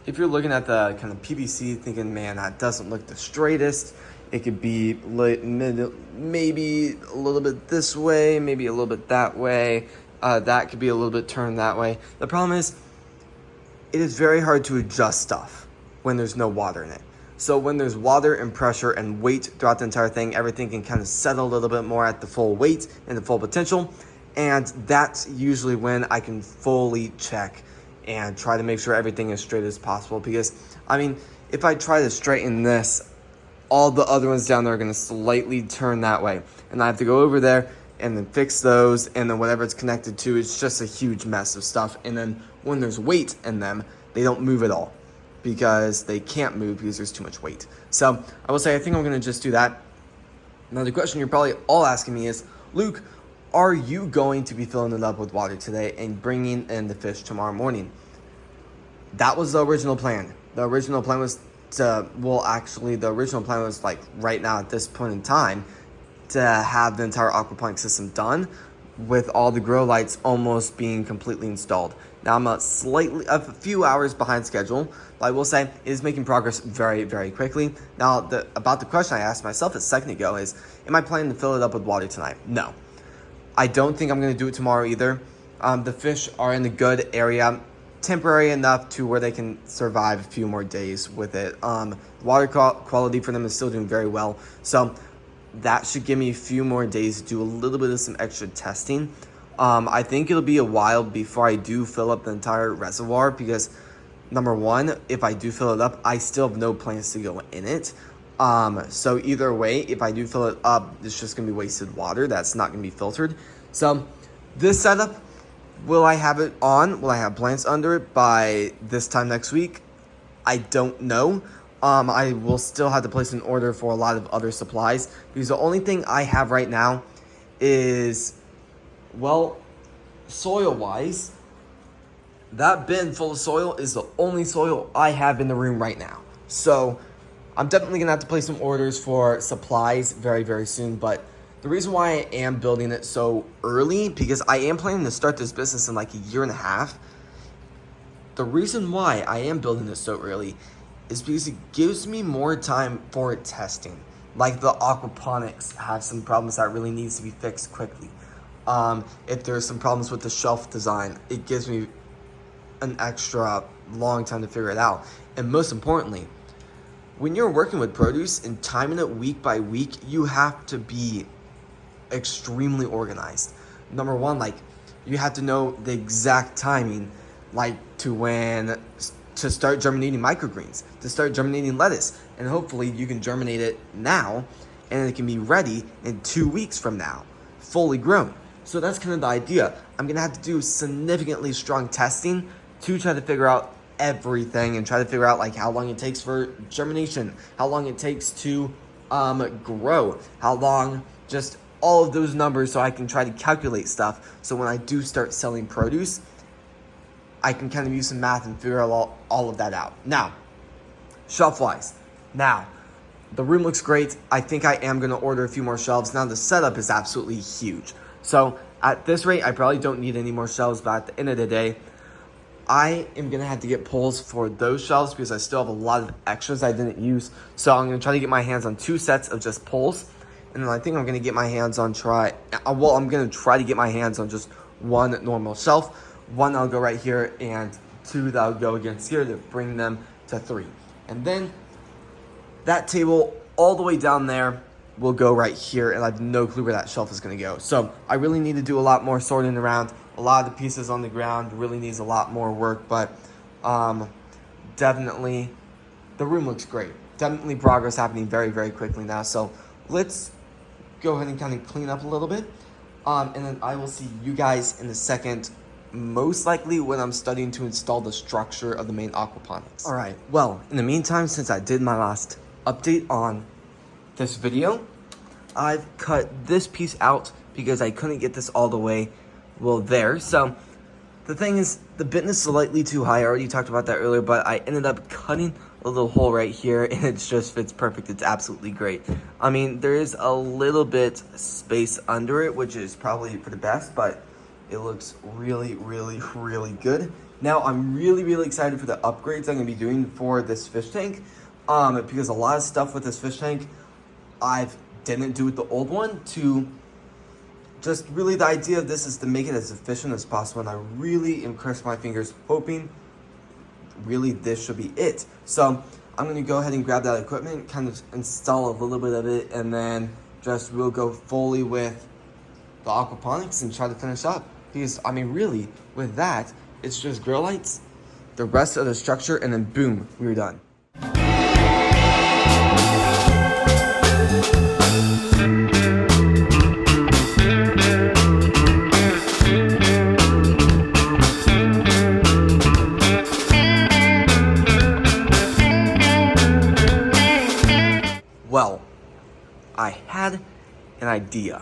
if you're looking at the kind of PVC thinking, man, that doesn't look the straightest, it could be maybe a little bit this way, maybe a little bit that way. That could be a little bit turned that way. The problem is, it is very hard to adjust stuff when there's no water in it. So when there's water and pressure and weight throughout the entire thing, everything can kind of settle a little bit more at the full weight and the full potential. And that's usually when I can fully check and try to make sure everything is straight as possible. Because, I mean, if I try to straighten this, all the other ones down there are going to slightly turn that way. And I have to go over there and then fix those, and then whatever it's connected to, it's just a huge mess of stuff. And then when there's weight in them, they don't move at all because they can't move because there's too much weight. So I will say, I think I'm going to just do that. Now the question you're probably all asking me is, Luke, are you going to be filling it up with water today and bringing in the fish tomorrow morning? That was the original plan. The original plan was the original plan was like right now at this point in time to have the entire aquaponic system done with all the grow lights almost being completely installed. Now I'm a few hours behind schedule, but I will say it is making progress very, very quickly. Now about the question I asked myself a second ago is, am I planning to fill it up with water tonight? No. I don't think I'm going to do it tomorrow either. The fish are in a good area, temporary enough to where they can survive a few more days with it. Water quality for them is still doing very well. So that should give me a few more days to do a little bit of some extra testing. I think it'll be a while before I do fill up the entire reservoir because, number one, if I do fill it up, I still have no plans to go in it. So either way, if I do fill it up, it's just going to be wasted water. That's not going to be filtered. So this setup, will I have it on? Will I have plants under it by this time next week? I don't know. I will still have to place an order for a lot of other supplies because the only thing I have right now is, well, soil-wise, that bin full of soil is the only soil I have in the room right now. So I'm definitely going to have to place some orders for supplies very, very soon. But the reason why I am building it so early, because I am planning to start this business in like a year and a half. The reason why I am building this so early is because it gives me more time for testing. Like the aquaponics have some problems that really needs to be fixed quickly. If there's some problems with the shelf design, it gives me an extra long time to figure it out. And most importantly, when you're working with produce and timing it week by week, you have to be extremely organized. Number one, like, you have to know the exact timing, like to start germinating microgreens, to start germinating lettuce, and hopefully you can germinate it now and it can be ready in 2 weeks from now, fully grown. So that's kind of the idea. I'm gonna have to do significantly strong testing to try to figure out everything and try to figure out like how long it takes for germination, how long it takes to grow, how long, just all of those numbers, so I can try to calculate stuff. So when I do start selling produce, I can kind of use some math and figure all of that out. Now, shelf-wise. Now, the room looks great. I think I am going to order a few more shelves. Now, the setup is absolutely huge. So at this rate, I probably don't need any more shelves, but at the end of the day, I am going to have to get poles for those shelves because I still have a lot of extras I didn't use. So I'm going to try to get my hands on 2 sets of just poles. And then I think I'm going to get my hands on I'm going to try to get my hands on just 1 normal shelf. 1 that'll go right here, and 2 that'll go against here to bring them to 3. And then that table all the way down there will go right here, and I have no clue where that shelf is going to go. So I really need to do a lot more sorting around. A lot of the pieces on the ground really needs a lot more work, but definitely the room looks great. Definitely progress happening very, very quickly now. So let's go ahead and kind of clean up a little bit. And then I will see you guys in a second, most likely when I'm studying to install the structure of the main aquaponics. All right, well, in the meantime, since I did my last update on this video, I've cut this piece out because I couldn't get this all the way there. So The thing is, the bit is slightly too high. I already talked about that earlier, but I ended up cutting a little hole right here, and it just fits perfect. It's absolutely great. I mean, there is a little bit space under it, which is probably for the best, but it looks really, really, really good. Now, I'm really, really excited for the upgrades I'm going to be doing for this fish tank, because a lot of stuff with this fish tank I didn't do with the old one. To just really, the idea of this is to make it as efficient as possible, and I really am crossing my fingers hoping really this should be it. So I'm going to go ahead and grab that equipment, kind of install a little bit of it, and then just we'll go fully with the aquaponics and try to finish up. Because, I mean, really, with that, it's just grow lights, the rest of the structure, and then boom, we were done. Well, I had an idea.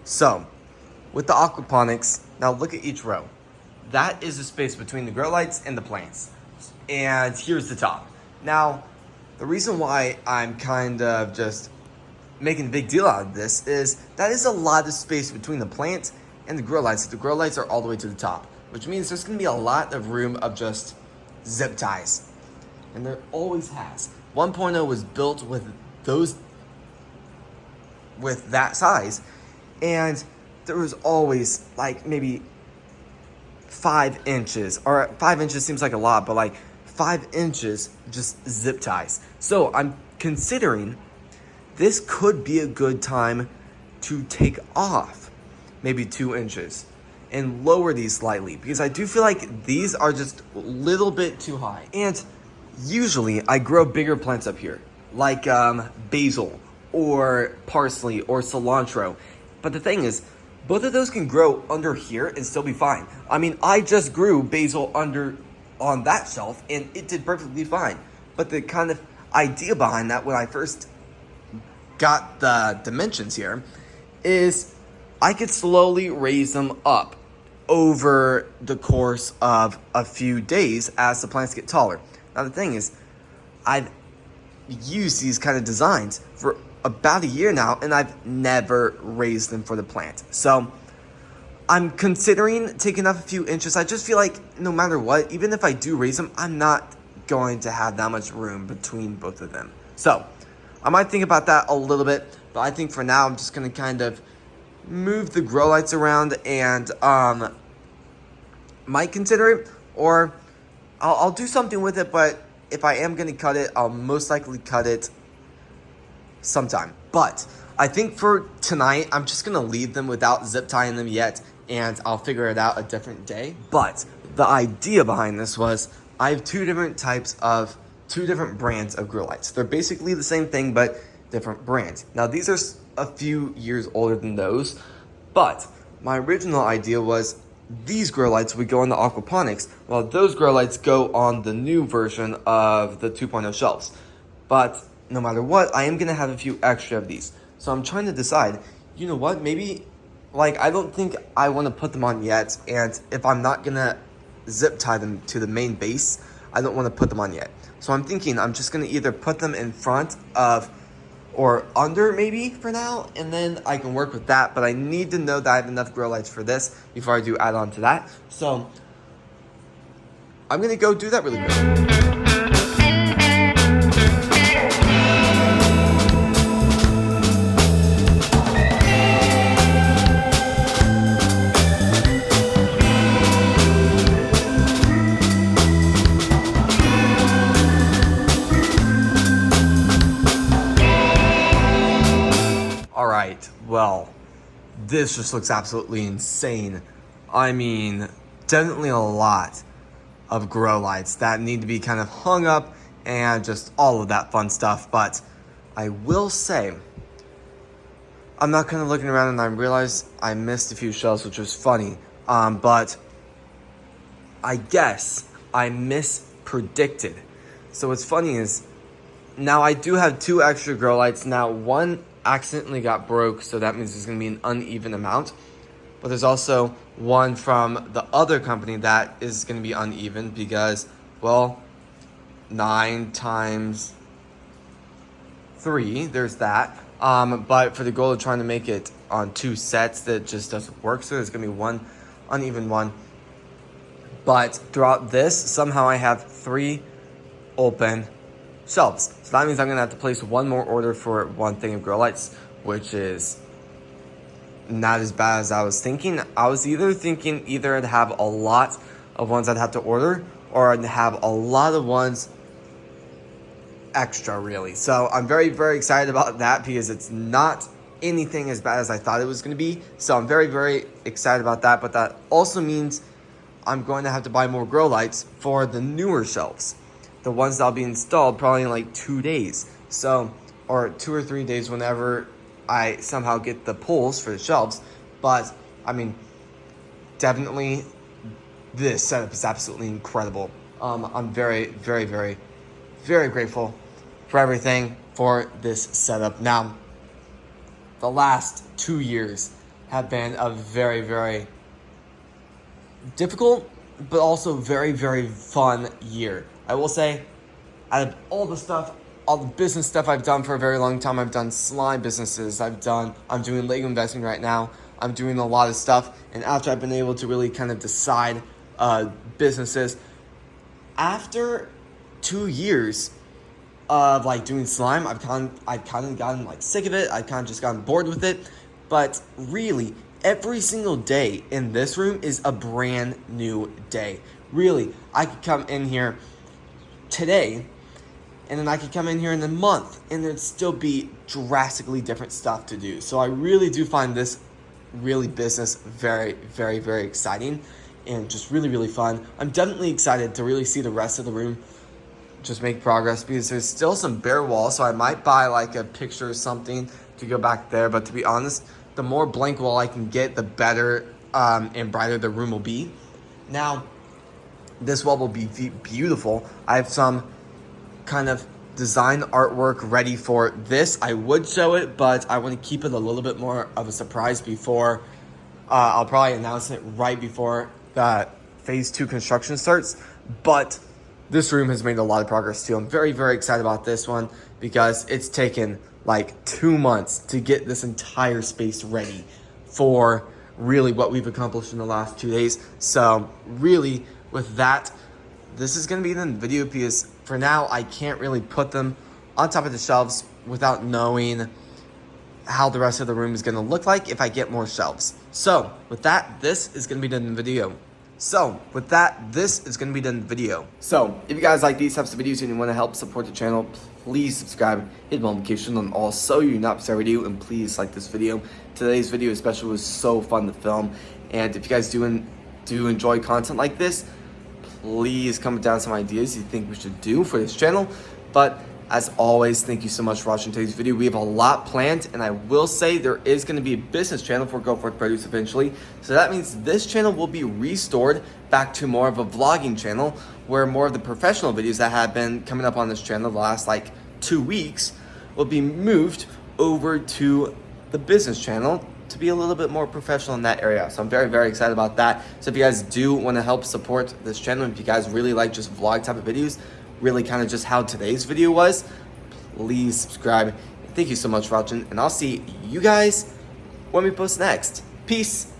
So, with the aquaponics, now look at each row. That is the space between the grow lights and the plants. And here's the top. Now, the reason why I'm kind of just making a big deal out of this is that is a lot of space between the plants and the grow lights. The grow lights are all the way to the top, which means there's gonna be a lot of room of just zip ties. And there always has. 1.0 was built with that size, and there was always like maybe 5 inches, or 5 inches seems like a lot, but like 5 inches just zip ties. So I'm considering this could be a good time to take off maybe 2 inches and lower these slightly, because I do feel like these are just a little bit too high. And usually I grow bigger plants up here, like basil or parsley or cilantro. But the thing is, both of those can grow under here and still be fine. I mean, I just grew basil on that shelf and it did perfectly fine. But the kind of idea behind that when I first got the dimensions here is I could slowly raise them up over the course of a few days as the plants get taller. Now the thing is, I've used these kind of designs for about a year now, and I've never raised them for the plant. So I'm considering taking off a few inches. I just feel like no matter what, even if I do raise them, I'm not going to have that much room between both of them. So I might think about that a little bit, but I think for now I'm just going to kind of move the grow lights around and might consider it, or I'll do something with it, but if I am going to cut it, I'll most likely cut it sometime. But I think for tonight, I'm just going to leave them without zip tying them yet, and I'll figure it out a different day. But the idea behind this was I have two different brands of grow lights. They're basically the same thing, but different brands. Now, these are a few years older than those, but my original idea was these grow lights would go on the aquaponics, while those grow lights go on the new version of the 2.0 shelves. But no matter what, I am going to have a few extra of these. So I'm trying to decide, you know what, maybe, like, I don't think I want to put them on yet, and if I'm not going to zip tie them to the main base, I don't want to put them on yet. So I'm thinking I'm just going to either put them in front of or under maybe for now, and then I can work with that. But I need to know that I have enough grow lights for this before I do add on to that. So I'm going to go do that really quick. Well, this just looks absolutely insane. I mean, definitely a lot of grow lights that need to be kind of hung up and just all of that fun stuff. But I will say, I'm not kind of looking around and I realized I missed a few shelves, which was funny. But I guess I mispredicted. So what's funny is now I do have 2 extra grow lights. Now one accidentally got broke, so that means there's going to be an uneven amount. but there's also one from the other company that is going to be uneven because, well, 9 times 3, there's that. But for the goal of trying to make it on 2 sets, that just doesn't work. So there's going to be one uneven one. But throughout this, somehow I have 3 open shelves. So that means I'm going to have to place one more order for one thing of grow lights, which is not as bad as I was thinking. I was thinking I'd have a lot of ones I'd have to order, or I'd have a lot of ones extra, really. So I'm very, very excited about that because it's not anything as bad as I thought it was going to be. So I'm very, very excited about that. But that also means I'm going to have to buy more grow lights for the newer shelves. The ones that'll be installed probably in like 2 days. So, or 2 or 3 days whenever I somehow get the pulls for the shelves. But, I mean, definitely this setup is absolutely incredible. I'm very, very, very, very grateful for everything for this setup. Now, the last 2 years have been a very, very difficult, but also very, very fun year. I will say, out of all the business stuff I've done for a very long time, I've done slime businesses, I'm doing Lego investing right now, I'm doing a lot of stuff, and after I've been able to really kind of decide businesses, after 2 years of like doing slime, I've kind of gotten like sick of it, I've kind of just gotten bored with it, but really, every single day in this room is a brand new day. Really, I could come in here today, and then I could come in here in a month, and there'd still be drastically different stuff to do. So I really do find this business very, very, very exciting, and just really, really fun. I'm definitely excited to really see the rest of the room just make progress, because there's still some bare walls, so I might buy like a picture or something to go back there. But to be honest, the more blank wall I can get, the better and brighter the room will be. Now, this wall will be beautiful. I have some kind of design artwork ready for this. I would show it, but I want to keep it a little bit more of a surprise before I'll probably announce it right before that phase 2 construction starts. But this room has made a lot of progress too. I'm very, very excited about this one because it's taken like 2 months to get this entire space ready for really what we've accomplished in the last 2 days. So really, with that, this is going to be the video because for now, I can't really put them on top of the shelves without knowing how the rest of the room is going to look like if I get more shelves. So with that, this is going to be done in the video. So if you guys like these types of videos and you want to help support the channel, please subscribe, hit the notification on all so you not miss every video, and please like this video. Today's video especially was so fun to film, and if you guys do enjoy content like this, please comment down some ideas you think we should do for this channel. But as always, thank you so much for watching today's video. We have a lot planned, and I will say there is going to be a business channel for Go Forth Produce eventually. So that means this channel will be restored back to more of a vlogging channel, where more of the professional videos that have been coming up on this channel the last like 2 weeks will be moved over to the business channel to be a little bit more professional in that area. So I'm very, very excited about that. So if you guys do want to help support this channel, if you guys really like just vlog type of videos, really kind of just how today's video was, please subscribe. Thank you so much for watching, and I'll see you guys when we post next. Peace.